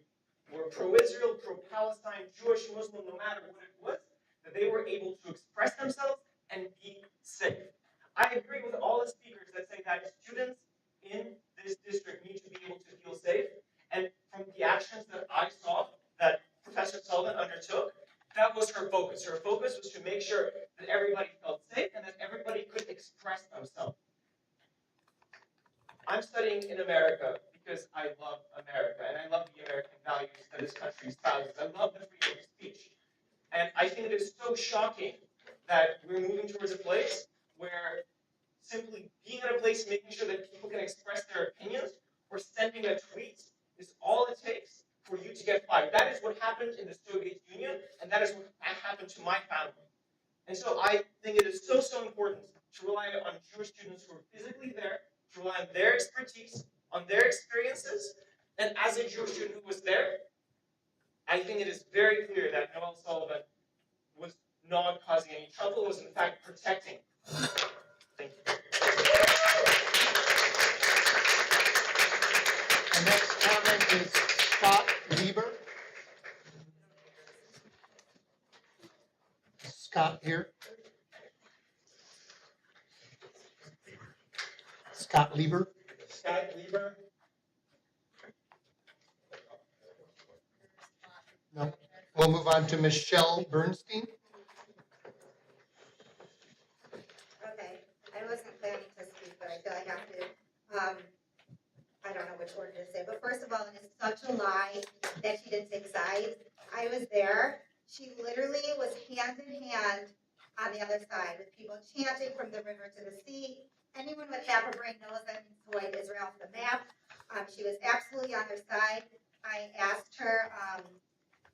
were pro-Israel, pro-Palestine, Jewish, Muslim, no matter what it was, that they were able to express themselves and be safe. I agree with all the speakers that say that students in this district need to be able to feel safe. And from the actions that I saw that Professor Sullivan undertook, that was her focus. Her focus was to make sure that everybody felt safe and that everybody could express themselves. I'm studying in America because I love America and I love the American values that this country espouses. I love the freedom of speech. And I think it is so shocking that we're moving towards a place where simply being at a place, making sure that people can express their opinions, or sending a tweet is all it takes for you to get fired. That is what happened in the Soviet Union, and that is what happened to my family. And so I think it is so important to rely on Jewish students who are physically there, to rely on their expertise, on their experiences. And as a Jewish student who was there, I think it is very clear that Noel Sullivan was not causing any trouble, was in fact protecting. Thank you. The next comment is Scott Lieber. Scott here. Scott Lieber. Scott Lieber. No. We'll move on to Michelle Bernstein. Okay, I wasn't planning to speak, but I feel I have to. I don't know which order to say, but first of all, it is such a lie that she didn't take sides. I was there. She literally was hand in hand on the other side with people chanting from the river to the sea. Anyone with half a brain knows that means to wipe Israel off the map. She was absolutely on their side. I asked her, I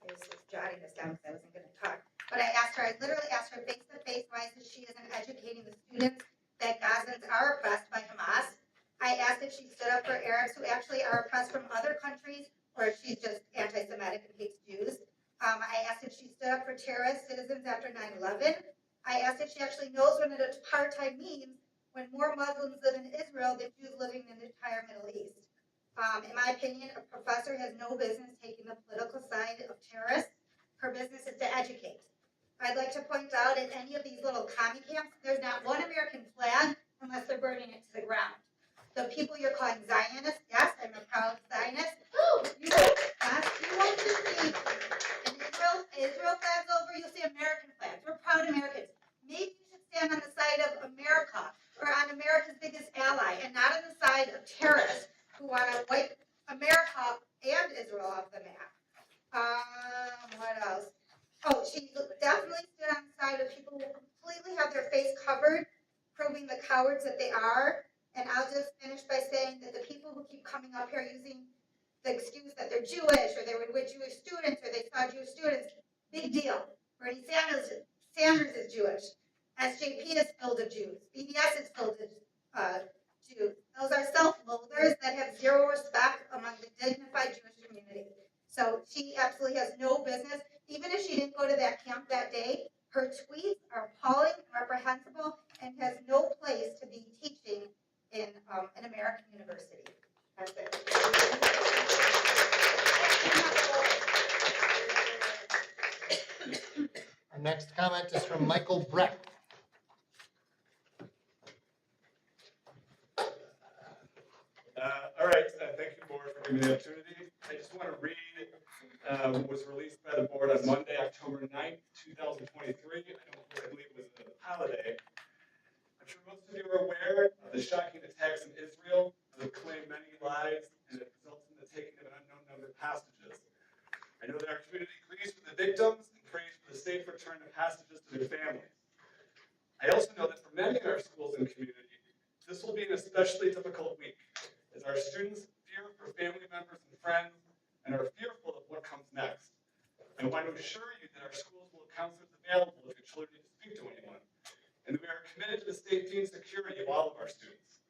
was just jotting this down because I wasn't going to talk, but I literally asked her face to face why she isn't educating the students that Gazans are oppressed by Hamas. I asked if she stood up for Arabs who actually are oppressed from other countries, or if she's just anti-Semitic and hates Jews. I asked if she stood up for terrorist citizens after 9/11. I asked if she actually knows what apartheid means when more Muslims live in Israel than Jews living in the entire Middle East. In my opinion, a professor has no business taking the political side of terrorists. Her business is to educate. I'd like to point out in any of these little commie camps, there's not one American flag unless they're burning it to the ground. The people you're calling Zionists, yes, I'm a proud Zionist. You won't just see an Israel flags over, you'll see American flags. We're proud Americans. Maybe you should stand on the side of America or on America's biggest ally and not on the side of terrorists who want to wipe America and Israel off the map. What else? Oh, she definitely stood on the side of people who completely have their face covered, proving the cowards that they are. And I'll just finish by saying that the people who keep coming up here using the excuse that they're Jewish or they were with Jewish students or they saw Jewish students, big deal. Bernie Sanders is Jewish. SJP is filled with Jews. BBS is filled with Jews. Those are self-loathers that have zero respect among the dignified Jewish community. So she absolutely has no business, even if she didn't go to that camp that day, her tweets are appalling and reprehensible and has no place to be teaching in an American university. That's it. Our next comment is from Michael Breck. All right, thank you, board, for giving me the opportunity. I just want to read what was released by the board on Monday, October 9th, 2023. I believe it was a holiday. I'm sure most of you are aware of the shocking attacks in Israel that have claimed many lives and it results in the taking of an unknown number of hostages. I know that our community grieves for the victims and prays for the safe return of hostages to their families. I also know that for many in our schools and community, this will be an especially difficult week, as our students fear for family members and friends and are fearful of what comes next. I want to assure you that our schools will have counselors available if your children need to speak to anyone, and that we are committed to the safety and security of all of our students.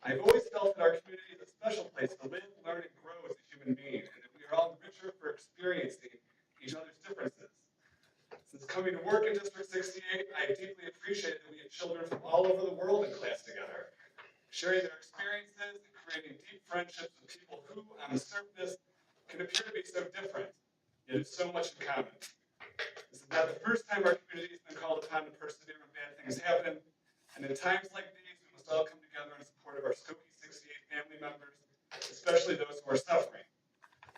I've always felt that our community is a special place to live, learn, and grow as a human being, and that we are all richer for experiencing each other's differences. Since coming to work in District 68, I deeply appreciated that we have children from all over the world in class together, sharing their experiences and creating deep friendships with people who, on the surface, can appear to be so different, yet have so much in common. This is not the first time our community has been called upon to persevere when bad things happen, and in times like these, we must all come together in support of our Skokie 68 family members, especially those who are suffering.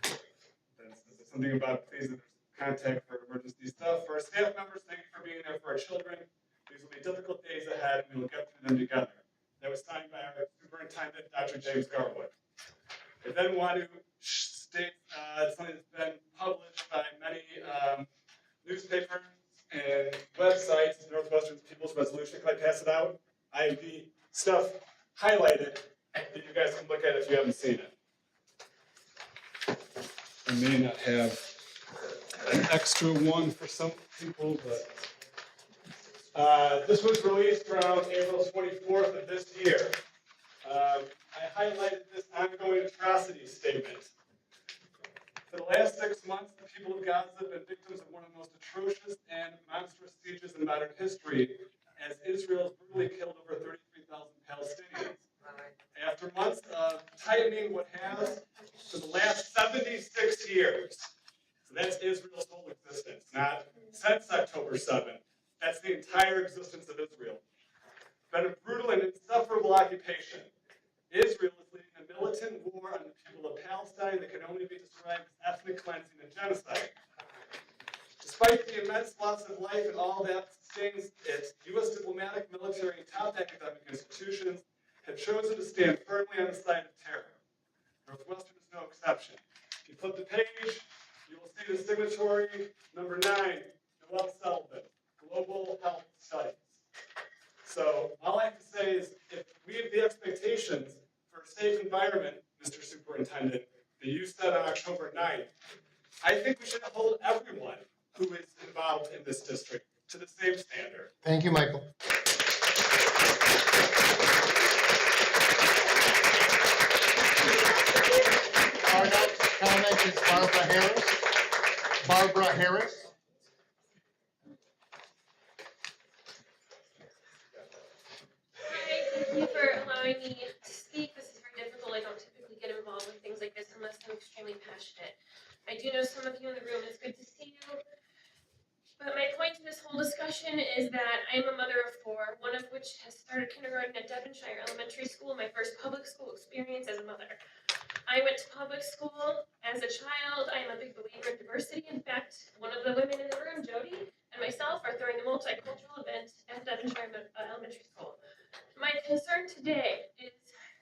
This is something about, please, that there's contact for emergency stuff. For our staff members, thank you for being there for our children. These will be difficult days ahead, and we will get through them together. That was signed by our superintendent, Dr. James Garwood. I then want to state something that's been published by many newspapers and websites, Northwestern People's Resolution. Can I pass it out? I have the stuff highlighted that you guys can look at if you haven't seen it. I may not have an extra one for some people, but this was released around April 24th of this year. I highlighted this ongoing atrocity statement. For the last 6 months, the people of Gaza have been victims of one of the most atrocious and monstrous sieges in modern history, as Israel has brutally killed over 33,000 Palestinians. After months of tightening what has, for the last 76 years, so that's Israel's whole existence, not since October 7th. That's the entire existence of Israel. It's been a brutal and insufferable occupation. Israel is leading a militant war on the people of Palestine that can only be described as ethnic cleansing and genocide. Despite the immense loss of life and all that sustains it, U.S. diplomatic, military, and top academic institutions have chosen to stand firmly on the side of terror. Northwestern is no exception. If you flip the page, you will see the signatory, number 9, Sullivan, Global Health Studies. So all I have to say is, if we have the expectations for a safe environment, Mr. Superintendent, that you set on October 9th, I think we should hold everyone who is involved in this district to the same standard. Thank you, Michael. Our next comment is Barbara Harris. Barbara Harris. Hi, thank you for allowing me to speak. This is very difficult. I don't typically get involved with things like this unless I'm extremely passionate. I do know some of you in the room. It's good to see you. But my point in this whole discussion is that I'm a mother of 4, one of which has started kindergarten at Devonshire Elementary School, my first public school experience as a mother. I went to public school as a child. I am a big believer in diversity. In fact, one of the women in the room, Jody, and myself are throwing a multicultural event at Devonshire Elementary School. My concern today is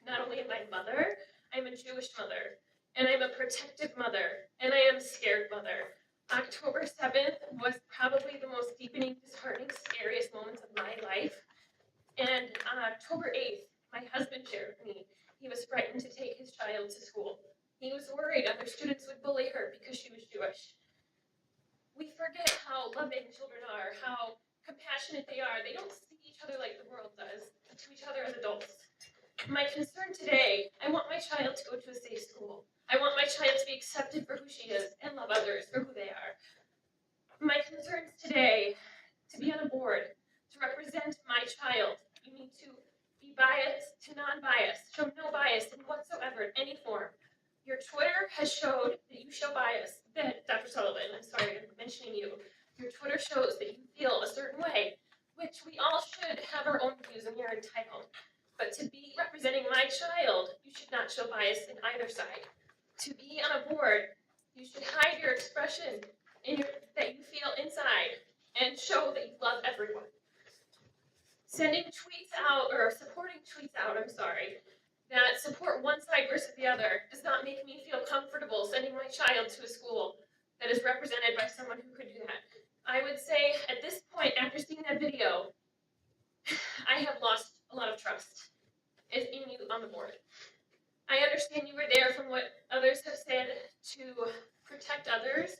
not only am I a mother, I'm a Jewish mother, and I'm a protective mother, and I am a scared mother. October 7th was probably the most deepening, disheartening, scariest moments of my life. And on October 8th, my husband shared with me he was frightened to take his child to school. He was worried other students would bully her because she was Jewish. We forget how loving children are, how compassionate they are. They don't see each other like the world does, but to each other as adults. My concern today, I want my child to go to a safe school. I want my child to be accepted for who she is and love others for who they are. My concerns today, to be on a board, to represent my child, you need to be biased to non-biased, show no bias in whatsoever in any form. Your Twitter has showed that you show bias, that Dr. Sullivan, I'm sorry, I'm mentioning you. Your Twitter shows that you feel a certain way, which we all should have our own views and you're entitled. But to be representing my child, you should not show bias in either side. To be on a board, you should hide your expression that you feel inside and show that you love everyone. Sending tweets out, or supporting tweets out, I'm sorry, that support one side versus the other does not make me feel comfortable sending my child to a school that is represented by someone who could do that. I would say at this point, after seeing that video, I have lost a lot of trust in you on the board. I understand you were there from what others have said to protect others,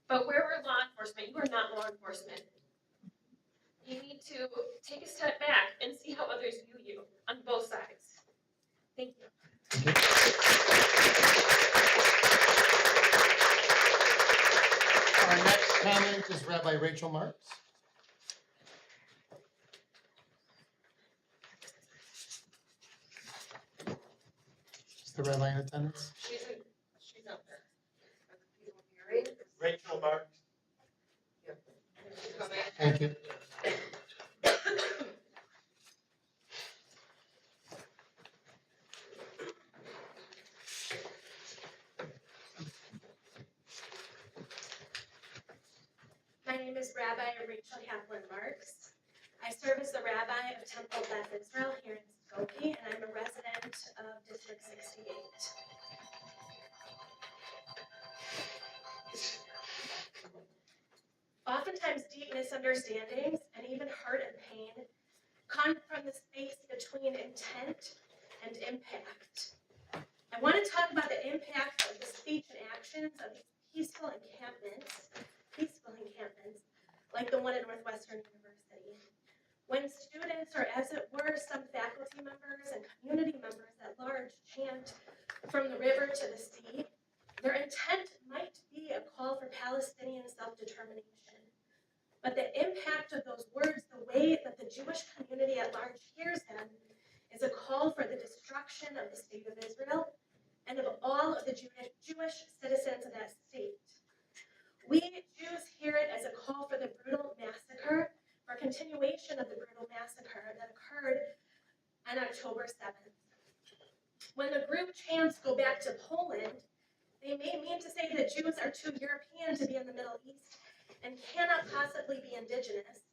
but where we're law enforcement, you are not law enforcement. You need to take a step back and see how others view you on both sides. Thank you. Our next comment is Rabbi Rachel Marks. Is the rabbi in attendance? She's up there. Are the people hearing? Rachel Mark. She's coming. Thank you. My name is Rabbi Rachel Kaplan Marks. I serve as the rabbi of Temple Beth Israel here in Skokie, and I'm a resident of District 68. Oftentimes, deep misunderstandings and even hurt and pain come from the space between intent and impact. I want to talk about the impact of the speech and actions of these peaceful encampments, like the one at Northwestern University. When students, or as it were, some faculty members and community members at large chant from the river to the sea, their intent might be a call for Palestinian self-determination. But the impact of those words, the way that the Jewish community at large hears them, is a call for the destruction of the state of Israel and of all of the Jewish citizens of that state. We Jews hear it as a call for the brutal massacre, for continuation of the brutal massacre that occurred on October 7th. When the group chants go back to Poland, they may mean to say that Jews are too European to be in the Middle East and cannot possibly be indigenous.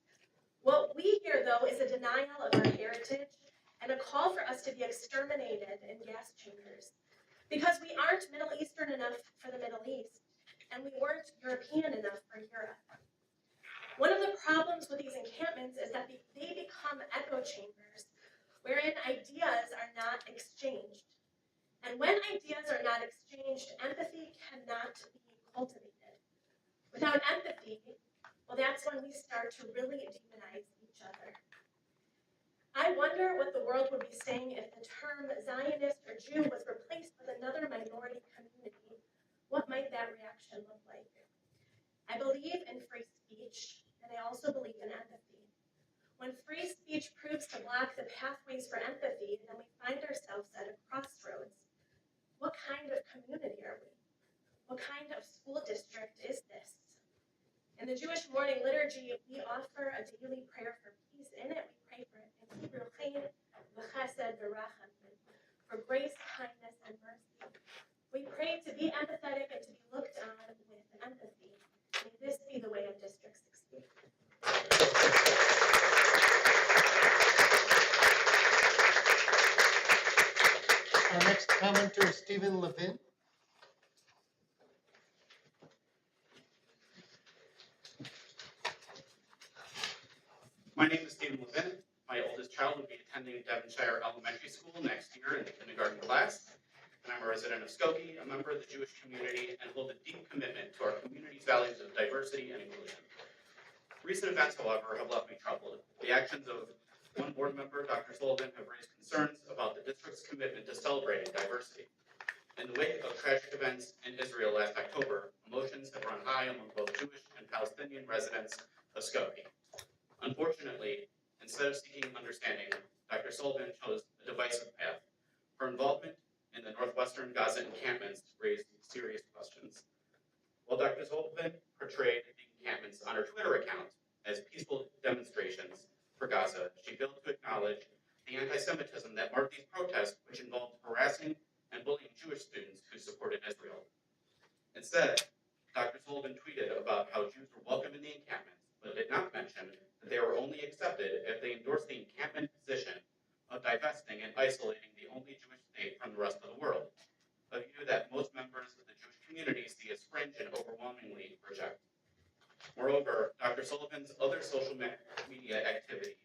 What we hear, though, is a denial of our heritage and a call for us to be exterminated in gas chambers. Because we aren't Middle Eastern enough for the Middle East, and we weren't European enough for Europe. One of the problems with these encampments is that they become echo chambers wherein ideas are not exchanged. And when ideas are not exchanged, empathy cannot be cultivated. Without empathy, well, that's when we start to really demonize each other. I wonder what the world would be saying if the term Zionist or Jew was replaced with another minority community. What might that reaction look like? I believe in free speech, and I also believe in empathy. When free speech proves to block the pathways for empathy, then we find ourselves at a crossroads. What kind of community are we? What kind of school district is this? In the Jewish morning liturgy, we offer a daily prayer for peace. In it, we pray for Hebrew chesed v'rachamim, for grace, kindness, and mercy. We pray to be empathetic and to be looked on with empathy. May this be the way of District 68. Our next commenter is Stephen Levin. My name is Stephen Levin. My oldest child will be attending Devonshire Elementary School next year in the kindergarten class. And I'm a resident of Skokie, a member of the Jewish community, and hold a deep commitment to our community's values of diversity and inclusion. Recent events, however, have left me troubled. The actions of One board member, Dr. Sullivan, have raised concerns about the district's commitment to celebrating diversity. In the wake of tragic events in Israel last October, emotions have run high among both Jewish and Palestinian residents of Skokie. Unfortunately, instead of seeking understanding, Dr. Sullivan chose a divisive path. Her involvement in the northwestern Gaza encampments raised serious questions. While Dr. Sullivan portrayed the encampments on her Twitter account as peaceful demonstrations for Gaza, she failed to acknowledge the anti-Semitism that marked these protests, which involved harassing and bullying Jewish students who supported Israel. Instead, Dr. Sullivan tweeted about how Jews were welcome in the encampments, but did not mention that they were only accepted if they endorsed the encampment position of divesting and isolating the only Jewish state from the rest of the world, a view that most members of the Jewish community see as fringe and overwhelmingly reject. Moreover, Dr. Sullivan's other social media activity,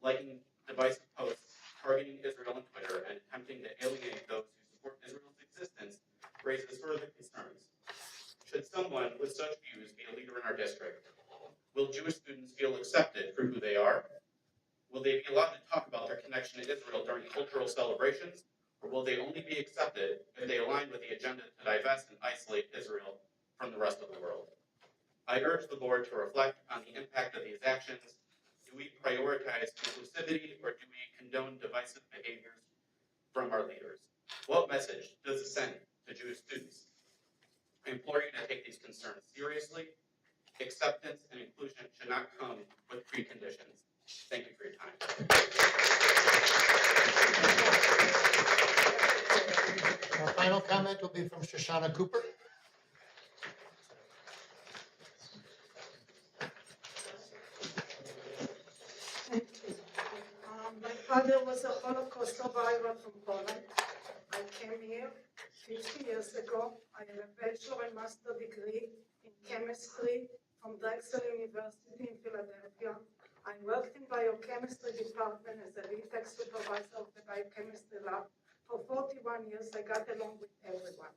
liking divisive posts, targeting Israel on Twitter, and attempting to alienate those who support Israel's existence, raises further concerns. Should someone with such views be a leader in our district? Will Jewish students feel accepted for who they are? Will they be allowed to talk about their connection to Israel during cultural celebrations? Or will they only be accepted if they align with the agenda to divest and isolate Israel from the rest of the world? I urge the board to reflect on the impact of these actions. Do we prioritize inclusivity or do we condone divisive behaviors from our leaders? What message does it send to Jewish students? I implore you to take these concerns seriously. Acceptance and inclusion should not come with preconditions. Thank you for your time. Our final comment will be from Shoshana Cooper. Thank you. My father was a Holocaust survivor from Poland. I came here 50 years ago. I have a bachelor and master degree in chemistry from Drexel University in Philadelphia. I worked in biochemistry department as a research supervisor of the biochemistry lab. For 41 years, I got along with everyone.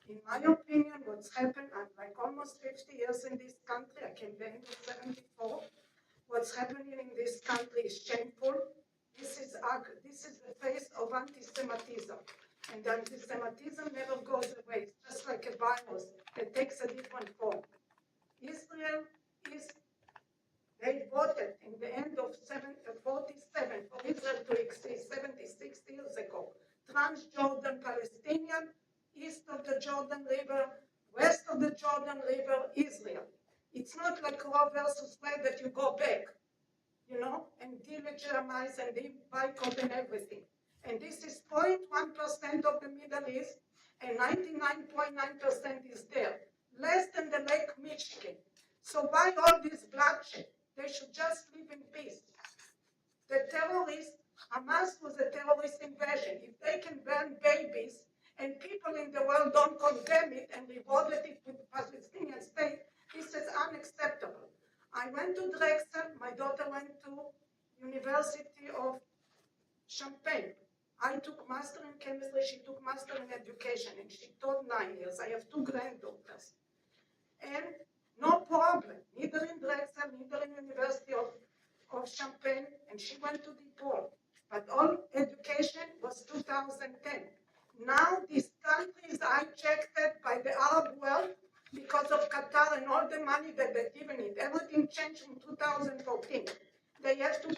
In my opinion, what's happened, I'm like almost 50 years in this country. I came back in 74. What's happening in this country is shameful. This is the face of anti-Semitism. And anti-Semitism never goes away. It's just like a virus that takes a different form. Israel they voted in the end of 47 for Israel to exist 76 years ago. Transjordan Palestinian, east of the Jordan River, west of the Jordan River, Israel. It's not like Roe versus Wade that you go back, and delegitimize and boycott and everything. And this is 0.1% of the Middle East, and 99.9% is there, less than the Lake Michigan. So why all this bloodshed? They should just live in peace. The terrorists, Hamas was a terrorist invasion. If they can burn babies and people in the world don't condemn it and rewarded it with Palestinian state, this is unacceptable. I went to Drexel, my daughter went to University of Champaign. I took master in chemistry, she took master in education, and she taught 9 years. I have 2 granddaughters. And no problem, neither in Drexel, neither in University of Champaign, and she went to DePaul. But all education was 2010. Now this country is hijacked by the Arab world because of Qatar and all the money that they've given it. Everything changed in 2014. They have to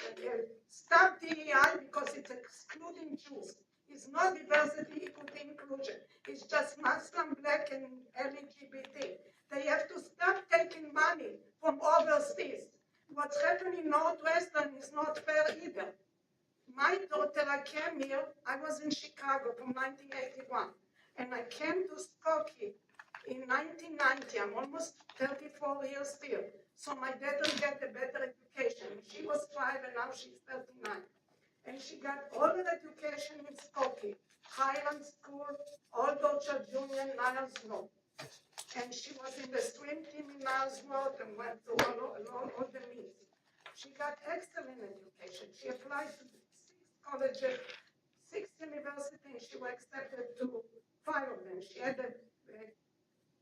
stop DEI because it's excluding Jews. It's not diversity, equity, inclusion. It's just Muslim, Black, and LGBT. They have to stop taking money from overseas. What's happening in Northwestern is not fair either. My daughter, I came here, I was in Chicago from 1981, and I came to Skokie in 1990. I'm almost 34 years here. So my daughter got a better education. She was 5 and now she's 39. And she got all the education in Skokie, Highland School, Old Orchard Junior, Niles North. And she was in the swim team in Niles North and went to all the meets. She got excellent education. She applied to 6 colleges, 6 universities, and she was accepted to 5 of them. She had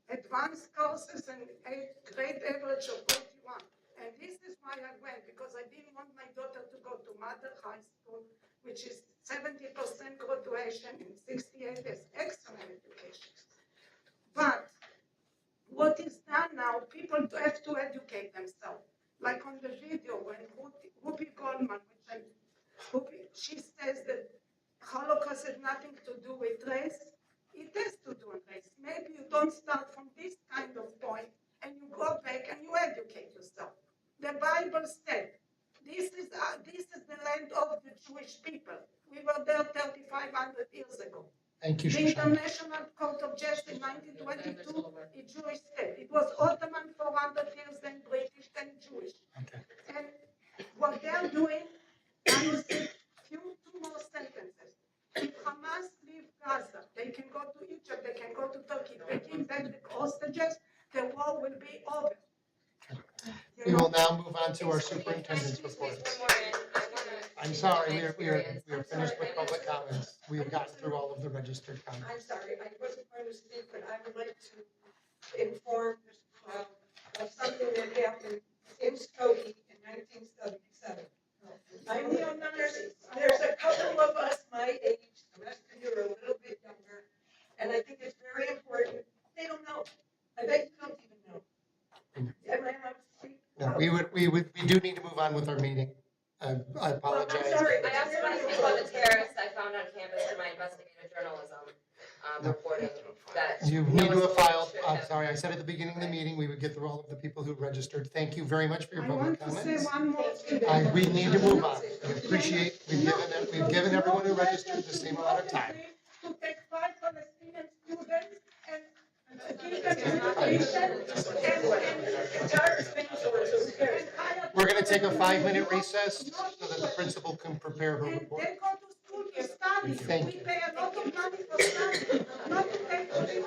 advanced courses and a grade average of 41. And this is why I went, because I didn't want my daughter to go to which is 70% graduation and 68 is excellent education. But what is done now, people have to educate themselves. Like on the video when Whoopi Goldman, she says that Holocaust has nothing to do with race. It has to do with race. Maybe you don't start from this kind of point and you go back and you educate yourself. The Bible said, this is the land of the Jewish people. We were there 3,500 years ago. Thank you, The Shoshana. International Court of Justice in 1922, a Jewish state. It was Ottoman 400 years, then British, then Jewish. Okay. And what they're doing, I will say two more sentences. If Hamas leave Gaza, they can go to Egypt, they can go to Turkey. If they give back the hostages, the war will be over. We will now move on to our superintendent's report. I'm sorry, we are finished with public comments. We have gotten through all of the registered I'm comments. sorry, I wasn't going to speak, but I would like to inform of something that happened in Skokie in 1977. I'm the nurse. There's a couple of us my age, the rest of you are a little bit younger, and I think it's very important. They don't know. I bet you don't even know. Am I allowed to speak? No, we do need to move on with our meeting. I apologize. I'm sorry. I also want to speak on the terrorists I found on campus in my investigative journalism reporting that. You need to have filed, I'm sorry, I said at the beginning of the meeting, we would get through all of the people who registered. Thank you very much for your I public want to say comments. one more thing. We need to move on. We appreciate, we've given everyone who registered the same amount of time. To take 5 Palestinian students and give them education and charge them. We're going to take a 5-minute recess so that the principal can prepare her report. They go to school to study. Thank We you. pay a lot of money for study, not to pay for this.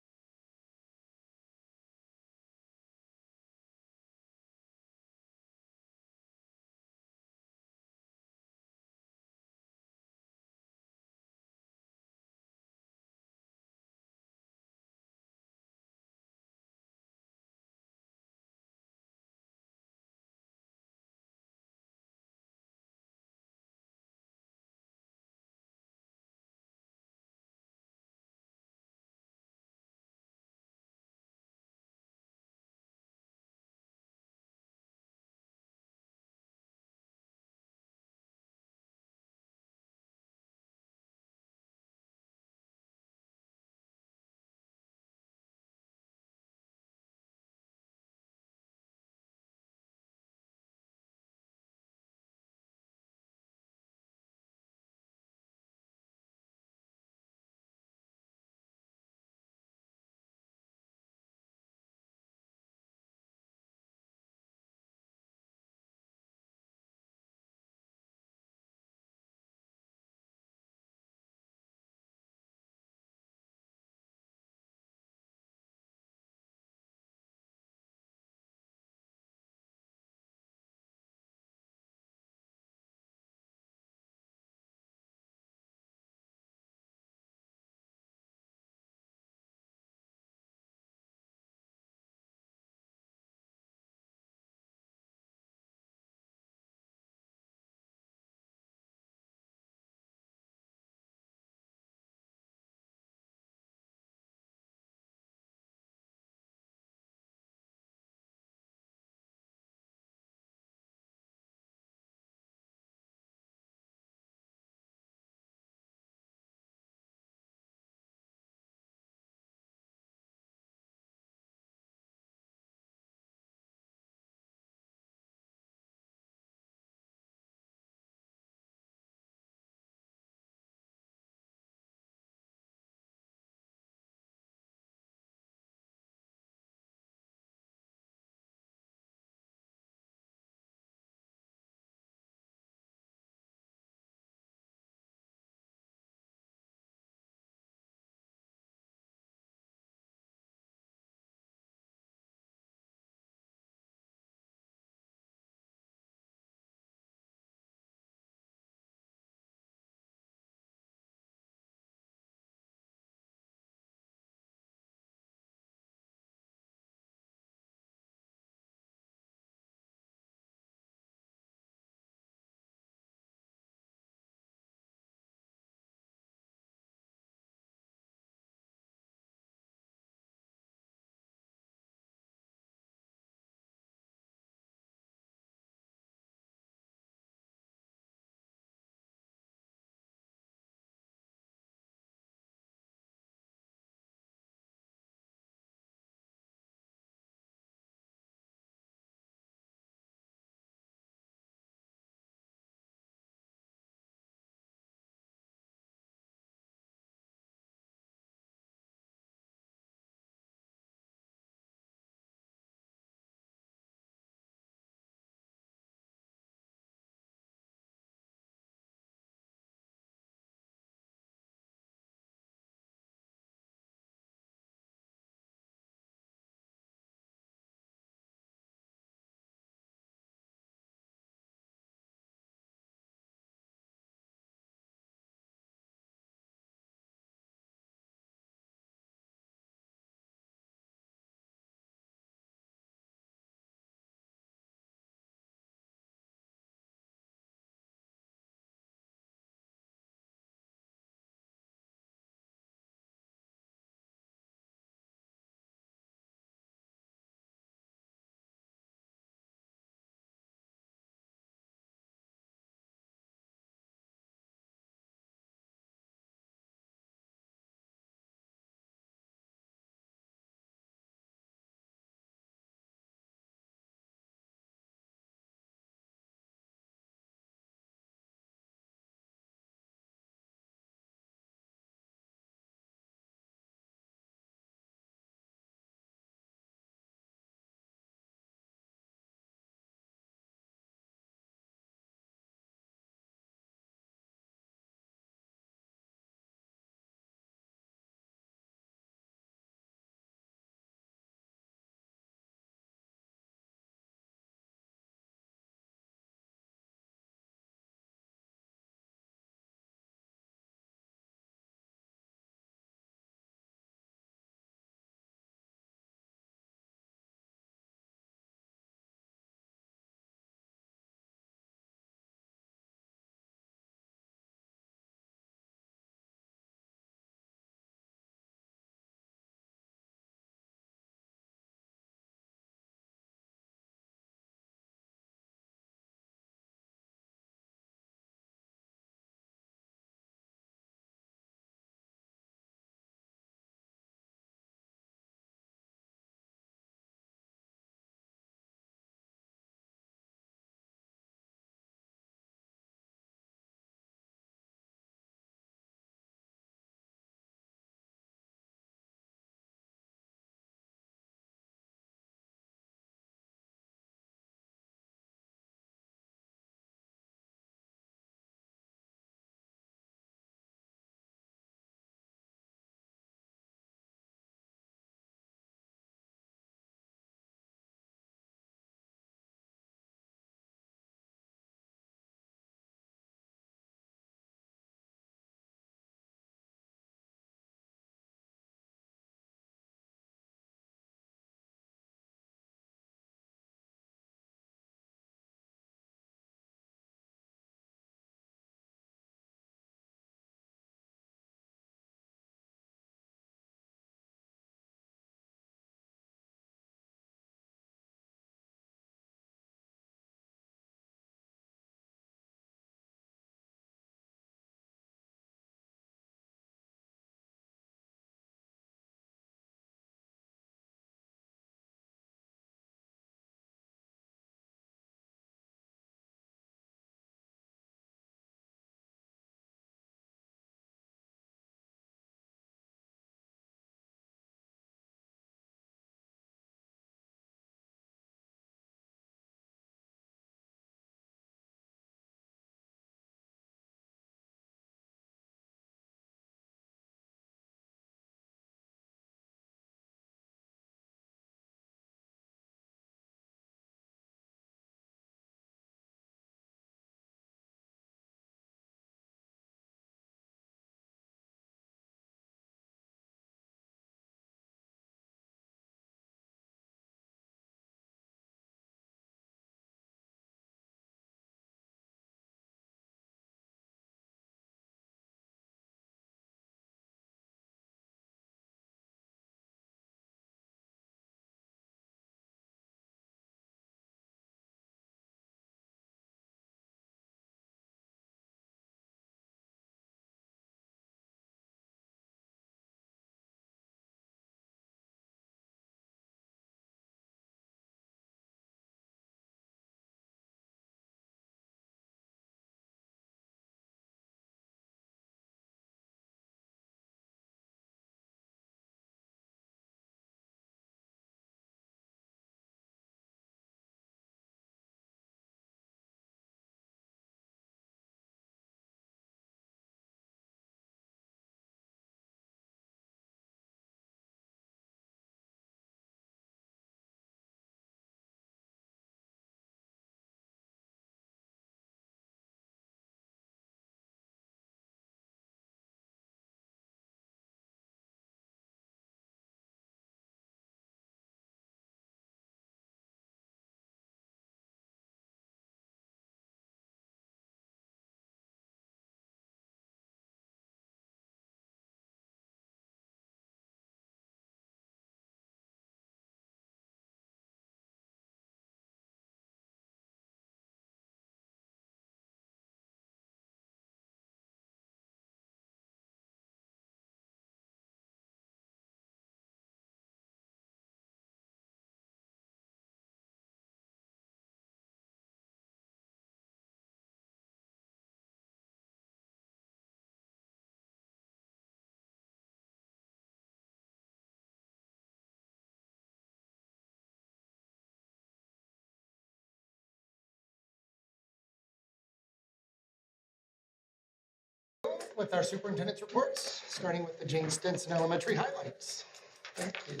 with our superintendent's reports, starting with the Jane Stinson Elementary highlights. Thank you.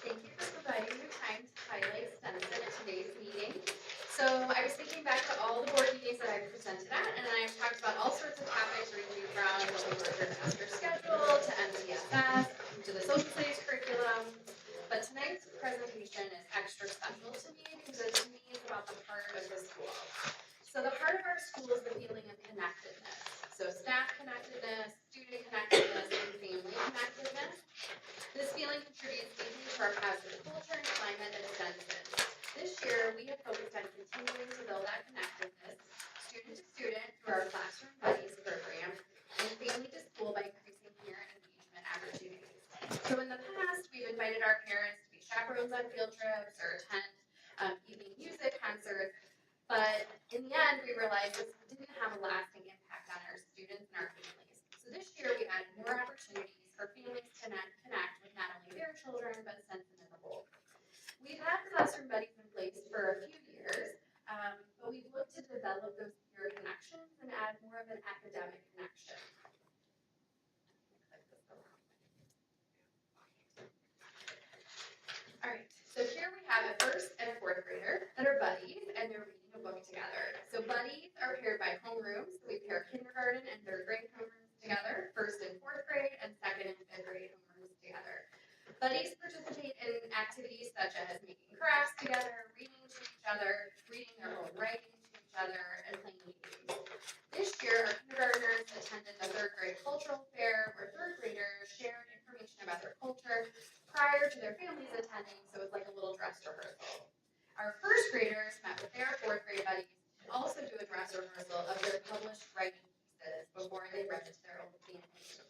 Thank you for providing your time to highlight Stinson at today's meeting. So I was thinking back to all the board meetings that I've presented at, and I've talked about all sorts of topics ranging from the labor master schedule to MTSS to the social studies curriculum. But tonight's presentation is extra special to me because to me it's about the heart of the school. So the heart of our school is the feeling of connectedness. So staff connectedness, student connectedness, and family connectedness. This feeling contributes deeply to our positive culture and climate at Stinson. This year, we have focused on continuing to build that connectedness, student to student through our Classroom Buddies program, and family to school by increasing parent engagement opportunities. So in the past, we've invited our parents to be chaperones on field trips or attend evening music concerts, but in the end, we realized this didn't have a lasting impact on our students and our families. So this year, we added more opportunities for families to connect with not only their children, but Stinson as a whole. We've had Classroom Buddies in place for a few years, but we've looked to develop those peer connections and add more of an academic connection. All right, so here we have a first and a fourth grader that are buddies, and they're reading a book together. So buddies are paired by homerooms. So we pair kindergarten and third grade homerooms together, first and fourth grade, and second and fifth grade homerooms together. Buddies participate in activities such as making crafts together, reading to each other, reading their own writing to each other, and playing games. This year, our kindergartners attended the third grade cultural fair, where third graders shared information about their culture prior to their families attending, so it's like a little dress rehearsal. Our first graders met with their fourth grade buddies to also do a dress rehearsal of their published writing pieces before they read it to their own families.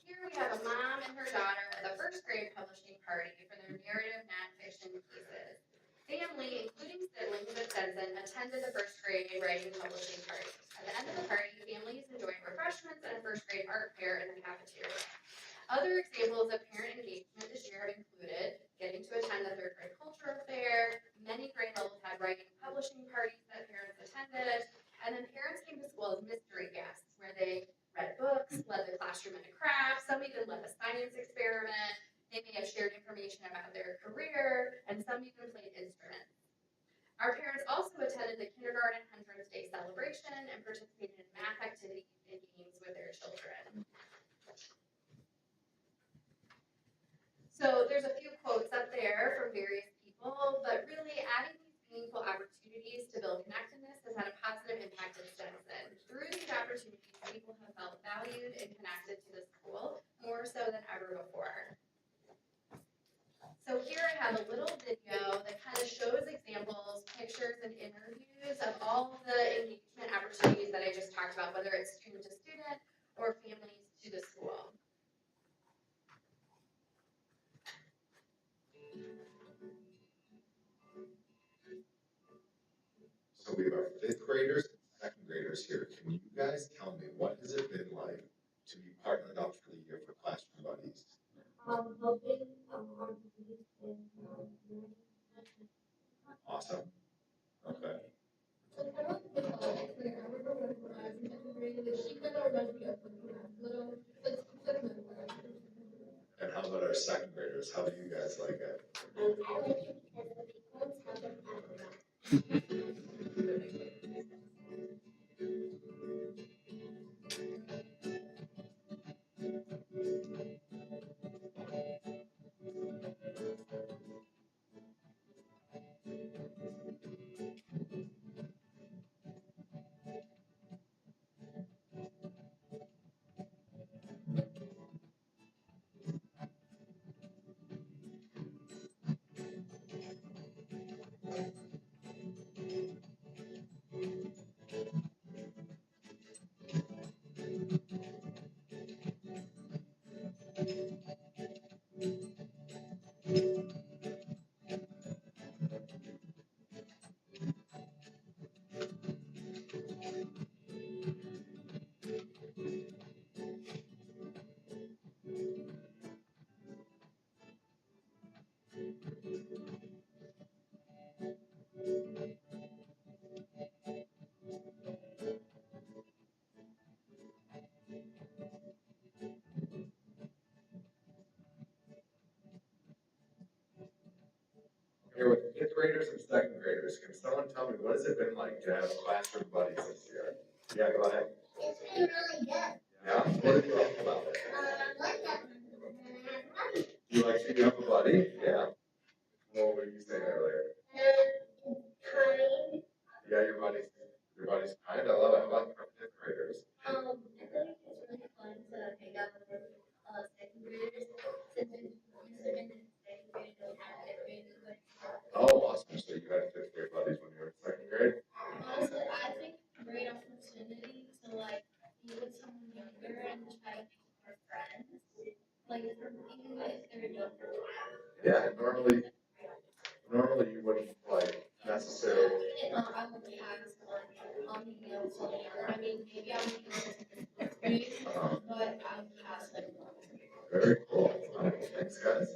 Here we have a mom and her daughter at the first grade publishing party for their narrative nonfiction pieces. Family, including siblings at Stinson, attended the first grade writing publishing party. At the end of the party, families enjoyed refreshments and a first grade art fair in the cafeteria. Other examples of parent engagement this year have included getting to attend the third grade cultural fair, many grade levels had writing publishing parties that parents attended, and then parents came to school as mystery guests, where they read books, led the classroom into crafts, some even led a science experiment. They may have shared information about their career, and some even played instruments. Our parents also attended the kindergarten 100th Day celebration and participated in math activities and games with their children. So there's a few quotes up there from various people, but really adding these meaningful opportunities to build connectedness has had a positive impact at Stinson. Through these opportunities, people have felt valued and connected to the school more so than ever before. So here I have a little video that kind of shows examples, pictures, and interviews of all of the engagement opportunities that I just talked about, whether it's student to student or families to the school. So we have our fifth graders and second graders here. Can you guys tell me, what has it been like to be partnered up for the year for Classroom Buddies? Helping Awesome. Okay. So I don't think I remember when I was in second grade, she kind of reminds me of little, it's And how about our second graders? How do you guys like it? I like it because the big ones have them at the back. graders and second graders, can someone tell me what has it been like to have classroom buddies this year? Yeah, go ahead. It's been really good. Yeah, what did you like about it? Like that. You like that you have a buddy? Yeah. What were you saying earlier? Kind. Yeah, your buddy's kind. I love it. How about the fifth graders? I think it's really fun to hang out with second graders since in second grade don't have fifth grade buddies. Oh, awesome. So you had fifth grade buddies when you were in second grade? Honestly, I think great opportunity to like be with someone younger and try to make more friends. Like even if they're younger. Yeah, normally you wouldn't like necessarily. I would pass like being able to I mean maybe I would be able to fifth grade, but I would pass like Very cool. Thanks, guys.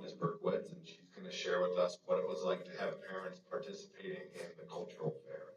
Ms. Berkowitz, and she's going to share with us what it was like to have parents participating in the cultural fair.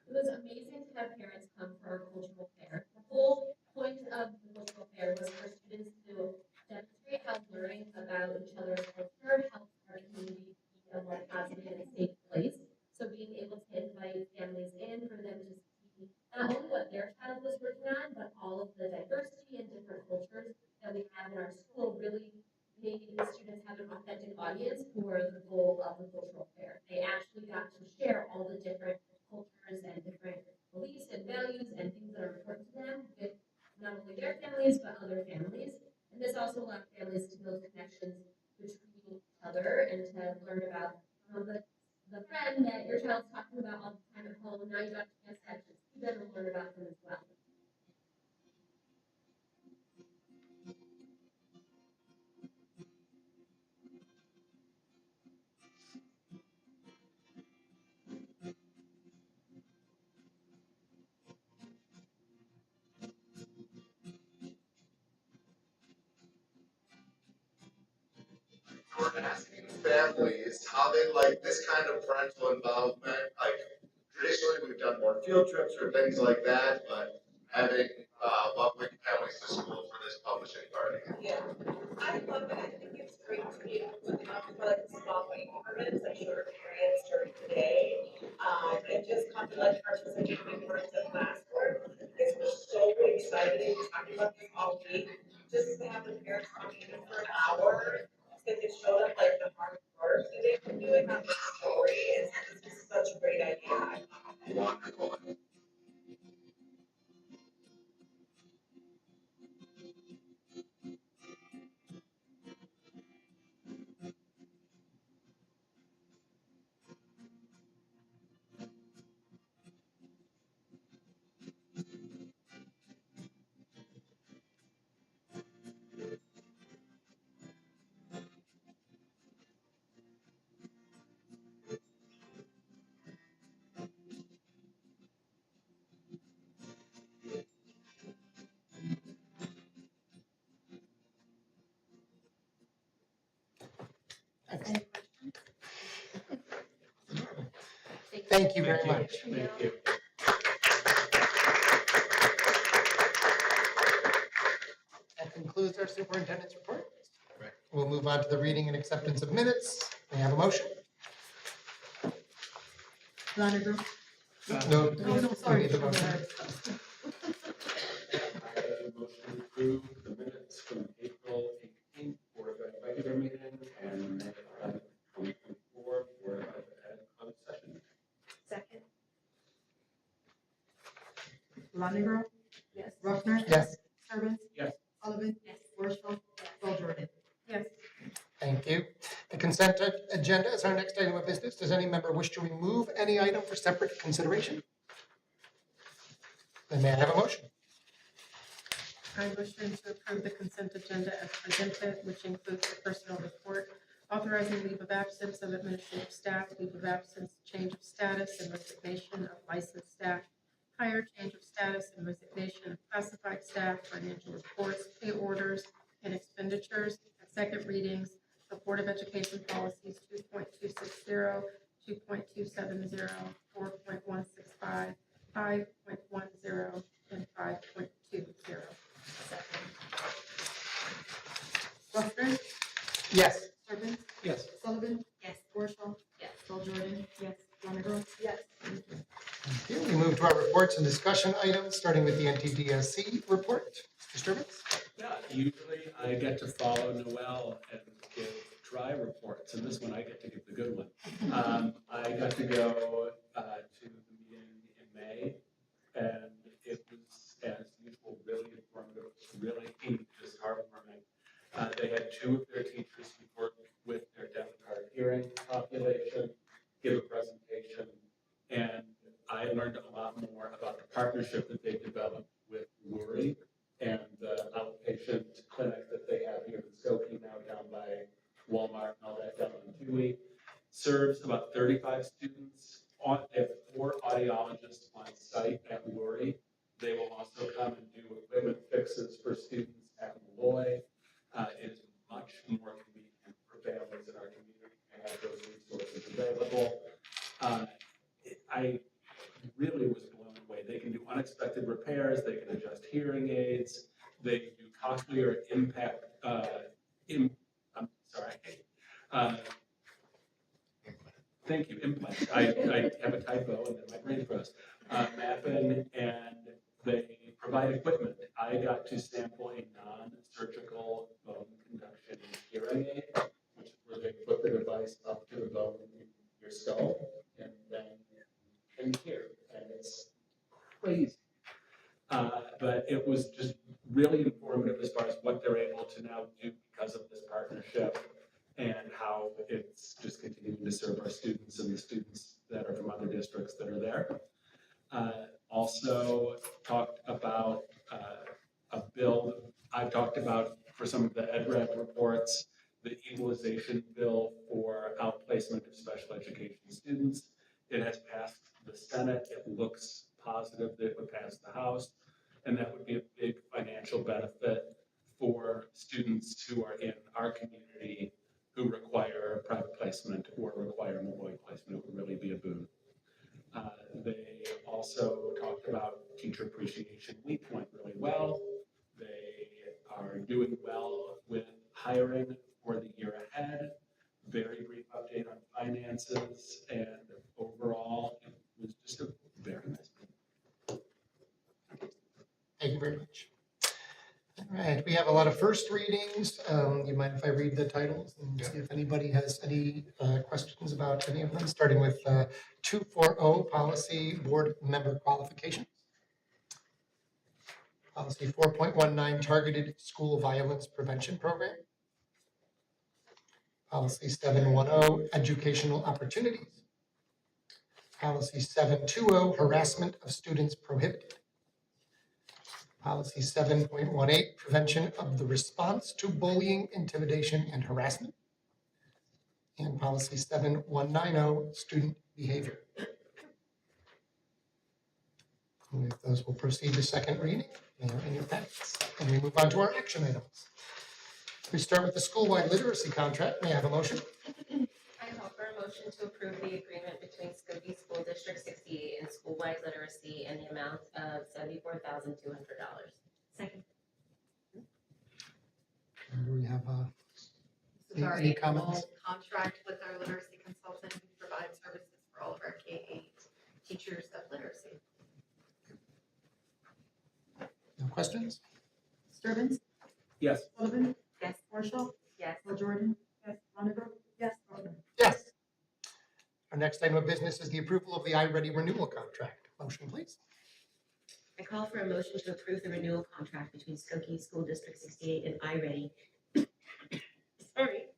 It was amazing to have parents come for our cultural fair. The whole point of the cultural fair was for students to demonstrate how learning about each other's culture helps our community be a more positive and safe place. So being able to invite families in for them to see not only what their child was working on, but all of the diversity and different cultures that we have in our school really made the students have an authentic audience for the goal of the cultural fair. They actually got to share all the different cultures and different beliefs and values and things that are important to them with not only their families but other families. And this also allowed families to build connections between each other and to learn about the friend that your child's talking about all the time at home. Now you got a chance to actually see them and learn about them as well. We're asking families how they like this kind of parental involvement. Like traditionally, we've done more field trips or things like that, but having welcoming families to school for this publishing party. Yeah, I love it. I think it's great to be able to come for like small increments. I'm sure parents during the day, and just come to like participate in parts of classwork. Because we're so excited, talking about this all week, just to have the parents come in for an hour. Because it showed up like the hard work that they've been doing on the story. It's just such a great idea. Wonderful. Thank you very much. Thank you. That concludes our superintendent's report. We'll move on to the reading and acceptance of minutes. May I have a motion? Lonergan. No. Sorry. We need the motion. I have a motion to approve the minutes from April 18th Board of Ed regular meeting and May 11th, 2024 Board of Ed closed session. Second. Lonergan. Yes. Ruffner. Yes. Sullivan. Yes. Sullivan. Yes. Worsfold. Jordan. Yes. Thank you. The consent agenda is our next item of business. Does any member wish to remove any item for separate consideration? Then may I have a motion? I motion to approve the consent agenda as presented, which includes the personnel report, Authorizing leave of absence of administrative staff, leave of absence, change of status, and resignation of licensed staff, hire, change of status, and resignation of classified staff, financial reports, pay orders, and expenditures, and second readings of Board of Education policies 2.260, 2.270, 4.165, 5.10, and 5.20. Western, Yes. Surban, Yes. Sullivan, Yes. Marshall, Yes. Jordan, yes, Longoria, Yes. Thank you. We move to our reports and discussion items, starting with the NTDSC report. Mr. Sturbitz? Yeah, usually I get to follow Noel and give dry reports, and this one I get to give the good one. I got to go to the meeting in May, and it was, as usual, really informative, really just heartwarming. They had two of their teachers who worked with their deaf and hard hearing population give a presentation, and I learned a lot more about the partnership that they developed with Luri and the outpatient clinic that they have here in Skokie, now down by Walmart and all that down in Dewey. Serves about 35 students. They have 4 audiologists on site at Luri. They will also come and do equipment fixes for students at Malloy. It is much more convenient for families in our community to have those resources available. I really was blown away. They can do unexpected repairs, they can adjust hearing aids, they can do cochlear impact, I'm sorry. Thank you, implant. I have a typo and then my brain froze. Mapping, and they provide equipment. I got to sample a non-surgical bone conduction hearing aid, which is where they put the device up to the bone in your skull, and then you can hear, and it's crazy. But it was just really informative as far as what they're able to now do because of this partnership, and how it's just continuing to serve our students and the students that are from other districts that are there. Also talked about a bill I've talked about for some of the EdRed reports, the equalization bill for outplacement of special education students. It has passed the Senate. It looks positive that it would pass the House, and that would be a big financial benefit for students who are in our community who require private placement or require Malloy placement. It would really be a boon. They also talked about Teacher Appreciation Week, went really well. They are doing well with hiring for the year ahead. Very brief update on finances, and overall, it was just a very nice meeting. Thank you very much. All right, we have a lot of first readings. You mind if I read the titles and see if anybody has any questions about any of them, starting with 240, Policy Board Member Qualifications. Policy 4.19, Targeted School Violence Prevention Program. Policy 710, Educational Opportunities. Policy 720, Harassment of Students Prohibited. Policy 7.18, Prevention of the Response to Bullying, Intimidation, and Harassment. And Policy 7190, Student Behavior. And if those will proceed to second reading, they are in your packets. And we move on to our action items. We start with the school-wide literacy contract. May I have a motion? I call for a motion to approve the agreement between Skokie School District 68 and school-wide literacy in the amount of $74,200. Second. And do we have This is our any comments? annual contract with our literacy consultant who provides services for all of our K-8 teachers of literacy. No questions? Sturbin, Yes. Sullivan, Yes. Marshall, Yes. Jordan, yes, Longoria, yes, Gardner. Yes. Our next item of business is the approval of the iReady renewal contract. Motion, please. I call for a motion to approve the renewal contract between Skokie School District 68 and iReady. Sorry.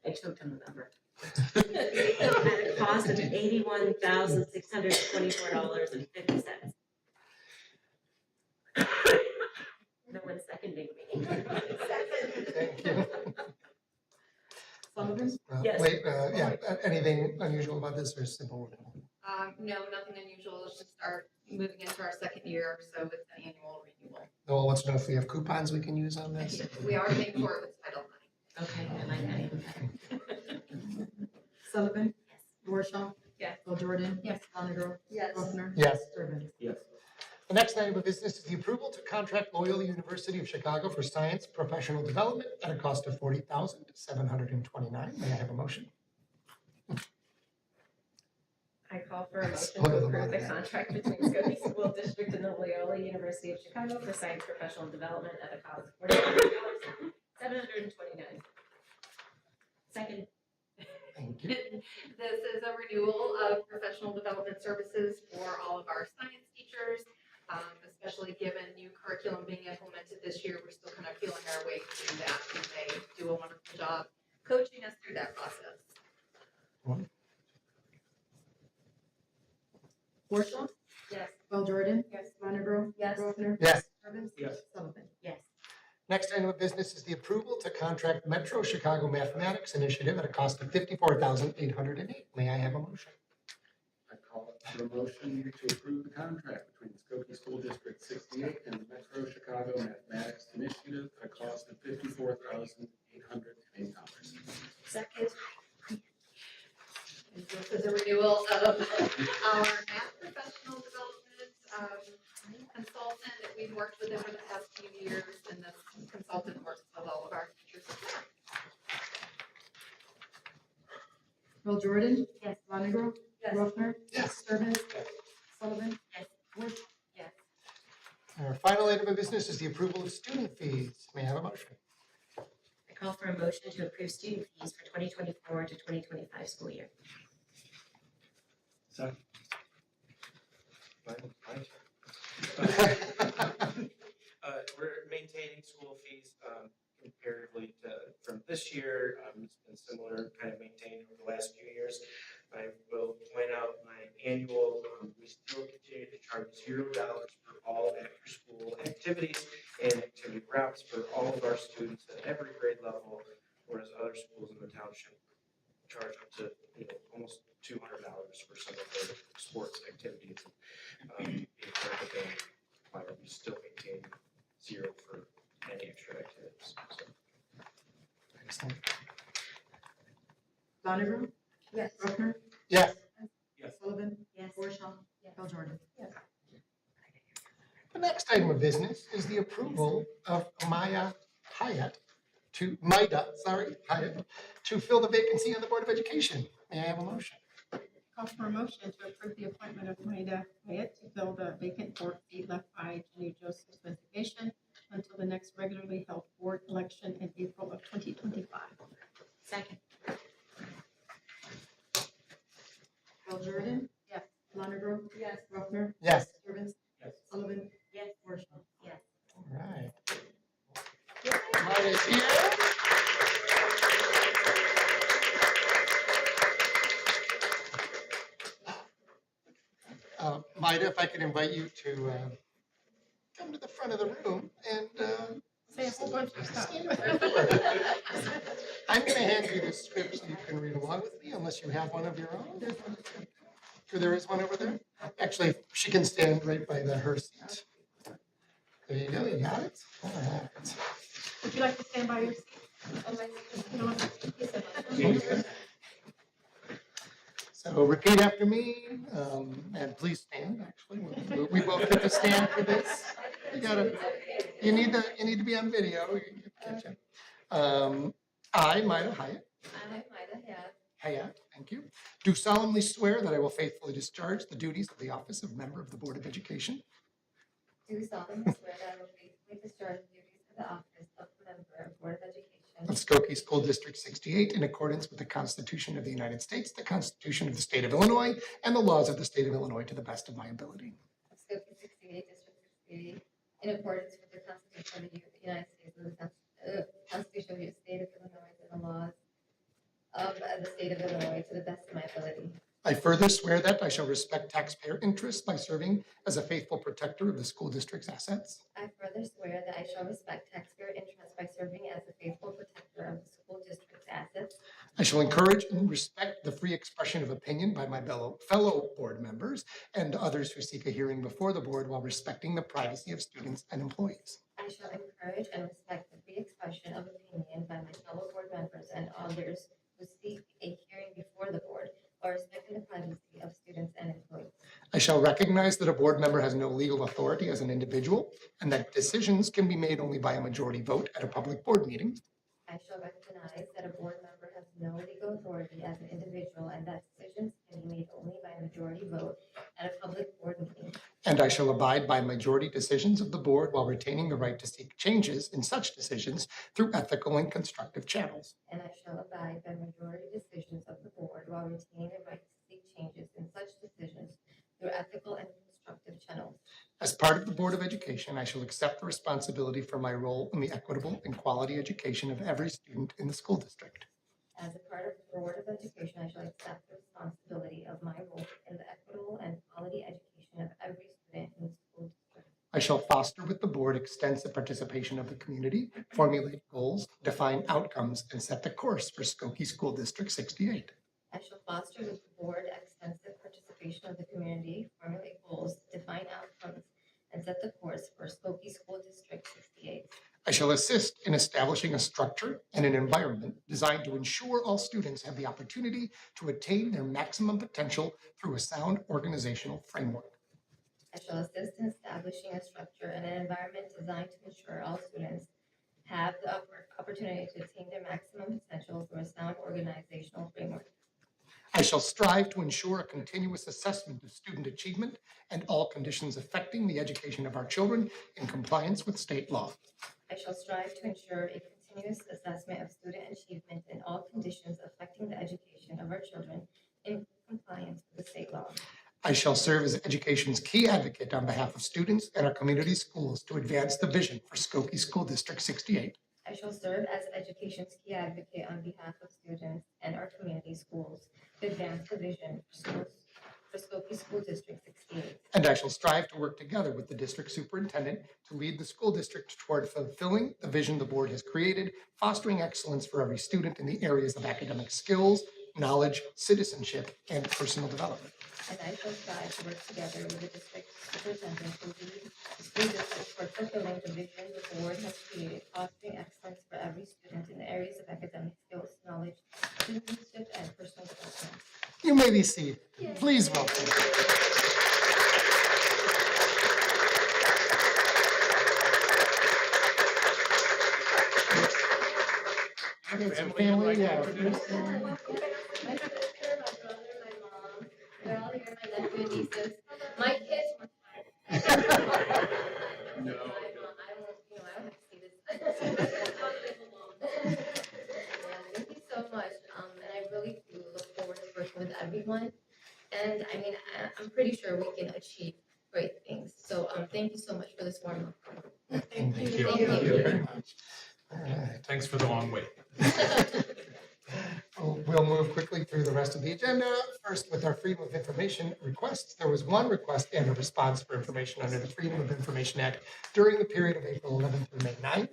I choked on the number. At a cost of $81,624.50. No one's seconding me. Thank you. Yeah, anything unusual about this or simple? No, nothing unusual, it's just moving into our second year, so it's an annual renewal. No one wants to know if we have coupons we can use on this? We are paying for it with Title IX. Okay, I like that even better. Sullivan? Yes. Warshaw? Yes. Jordan? Yes. Bonner? Yes. Rechner? Yes. Sturman? Yes. The next item of business is the approval to contract Loyola University of Chicago for science professional development at a cost of $40,729. May I have a motion? I call for a motion to approve the contract between Skokie School District and the Loyola University of Chicago for science professional development at a cost of $40,729. Second. Thank you. This is a renewal of professional development services for all of our science teachers, especially given new curriculum being implemented this year. We're still kind of feeling our way through that, and they do a wonderful job coaching us through that process. Warshaw? Yes. Jordan? Yes. Bonner? Yes. Rechner? Yes. Sturman? Yes. Sullivan? Yes. Next item of business is the approval to contract Metro Chicago Mathematics Initiative at a cost of $54,808. May I have a motion? I call for a motion to approve the contract between the Skokie School District 68 and the Metro Chicago Mathematics Initiative at a cost of $54,808. Second. This is a renewal of our math professional development consultant that we've worked with over the past few years, and this consultant works with all of our teachers. Jordan? Yes. Bonner? Yes. Rechner? Yes. Sturman? Sullivan? Yes. Warshaw? Yes. Our final item of business is the approval of student fees. May I have a motion? I call for a motion to approve student fees for 2024 to 2025 school year. Second. We're maintaining school fees comparatively from this year. It's been similar, kind of maintained over the last few years. I will point out my annual, we still continue to charge $0 for all after-school activities and activity routes for all of our students at every grade level, whereas other schools in the township charge up to almost $200 for some of their sports activities. Being part of the band, we still maintain 0 for any extra activities. So. Excellent. Bonner? Yes. Rechner? Yes. Yes. Sullivan? Yes. Warshaw? Yes. Jordan? Yes. The next item of business is the approval of Maida Hyatt to fill the vacancy on the Board of Education. May I have a motion? Call for a motion to approve the appointment of Maida Hyatt to fill the vacant board seat left by Jenny Joseph's resignation until the next regularly held board election in April of 2025. Second. Jordan? Yes. Bonner? Yes. Rechner? Yes. Sturman? Yes. Sullivan? Yes. Warshaw? Yes. All right. Maida's here. Maida, if I could invite you to come to the front of the room and Say a whole bunch of stuff. I'm going to hand you this script so you can read along with me, unless you have one of your own. Or there is one over there. Actually, she can stand right by her seat. There you go. You got it. All right. Would you like to stand by your seat? So repeat after me, and please stand. Actually, we both get to stand for this. You need to be on video. You can catch up. I, Maida Hyatt. Hyatt, thank you. Do solemnly swear that I will faithfully discharge the duties of the office of member of the Board of Education. Do solemnly swear that I will faithfully discharge the duties of the office of member of Board of Education Of Skokie School District 68 in accordance with the Constitution of the United States, the Constitution of the State of Illinois, and the laws of the State of Illinois to the best of my ability. of Skokie 68, District 68, in accordance with the Constitution of the United States and the Constitution of the State of Illinois and the laws of the State of Illinois to the best of my ability. I further swear that I shall respect taxpayer interests by serving as a faithful protector of the school district's assets. I further swear that I shall respect taxpayer interests by serving as a faithful protector of the school district's assets. I shall encourage and respect the free expression of opinion by my fellow board members and others who seek a hearing before the board while respecting the privacy of students and employees. I shall encourage and respect the free expression of opinion by my fellow board members and others who seek a hearing before the board while respecting the privacy of students and employees. I shall recognize that a board member has no legal authority as an individual and that decisions can be made only by a majority vote at a public board meeting. I shall recognize that a board member has no legal authority as an individual and that decisions can be made only by a majority vote at a public board meeting. And I shall abide by majority decisions of the board while retaining the right to seek changes in such decisions through ethical and constructive channels. And I shall abide by majority decisions of the board while retaining the right to seek changes in such decisions through ethical and constructive channels. As part of the Board of Education, I shall accept the responsibility for my role in the equitable and quality education of every student in the school district. As a part of the Board of Education, I shall accept the responsibility of my role in the equitable and quality education of every student in the school district. I shall foster with the board extensive participation of the community, formulate goals, define outcomes, and set the course for Skokie School District 68. I shall foster with the board extensive participation of the community, formulate goals, define outcomes, and set the course for Skokie School District 68. I shall assist in establishing a structure and an environment designed to ensure all students have the opportunity to attain their maximum potential through a sound organizational framework. I shall assist in establishing a structure and an environment designed to ensure all students have the opportunity to attain their maximum potential through a sound organizational framework. I shall strive to ensure a continuous assessment of student achievement and all conditions affecting the education of our children in compliance with state law. I shall strive to ensure a continuous assessment of student achievement in all conditions affecting the education of our children in compliance with the state law. I shall serve as education's key advocate on behalf of students and our community schools to advance the vision for Skokie School District 68. I shall serve as education's key advocate on behalf of students and our community schools to advance the vision for Skokie School District 68. And I shall strive to work together with the district superintendent to lead the school district toward fulfilling the vision the board has created, fostering excellence for every student in the areas of academic skills, knowledge, citizenship, and personal development. And I shall strive to work together with the district superintendent to lead the school district toward fulfilling the vision the board has created, fostering excellence for every student in the areas of academic skills, knowledge, citizenship, and personal development. You may be seated. Please welcome. Family, yeah. My sister, my brother, my mom, they're all here, my nephew and nieces. My kids were No. I don't have to see this. Thank you so much, and I really do look forward to working with everyone. And I mean, I'm pretty sure we can achieve great things. So, thank you so much for this warm up. Thank you. Thank you. Very much. All right. Thanks for the long wait. We'll move quickly through the rest of the agenda. First, with our Freedom of Information requests, there was one request and a response for information under the Freedom of Information Act during the period of April 11th through May 9th.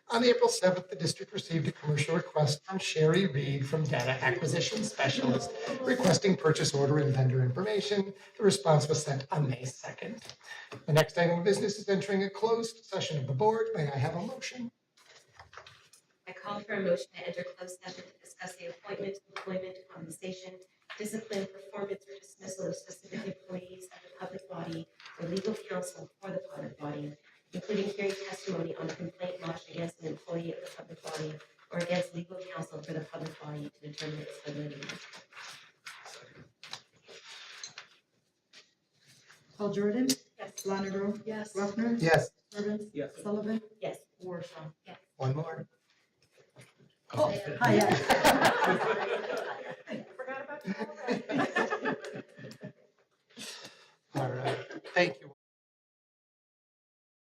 On April 7th, the district received a commercial request from Sherry Reed from Data Acquisition Specialist requesting purchase order and vendor information. The response was sent on May 2nd. The next item of business is entering a closed session of the board. May I have a motion? I call for a motion to enter closed session to discuss the appointment, employment, compensation, discipline, performance, or dismissal of specific employees of the public body or legal counsel for the public body, including hearing testimony on a complaint lodged against an employee of the public body or against legal counsel for the public body to determine its validity. Paul Jordan? Yes. Lonero? Yes. Ruffner? Yes. Evans? Yes. Sullivan? Yes. Warshaw? Yes. One more. Oh, hi, yeah. Forgot about you already.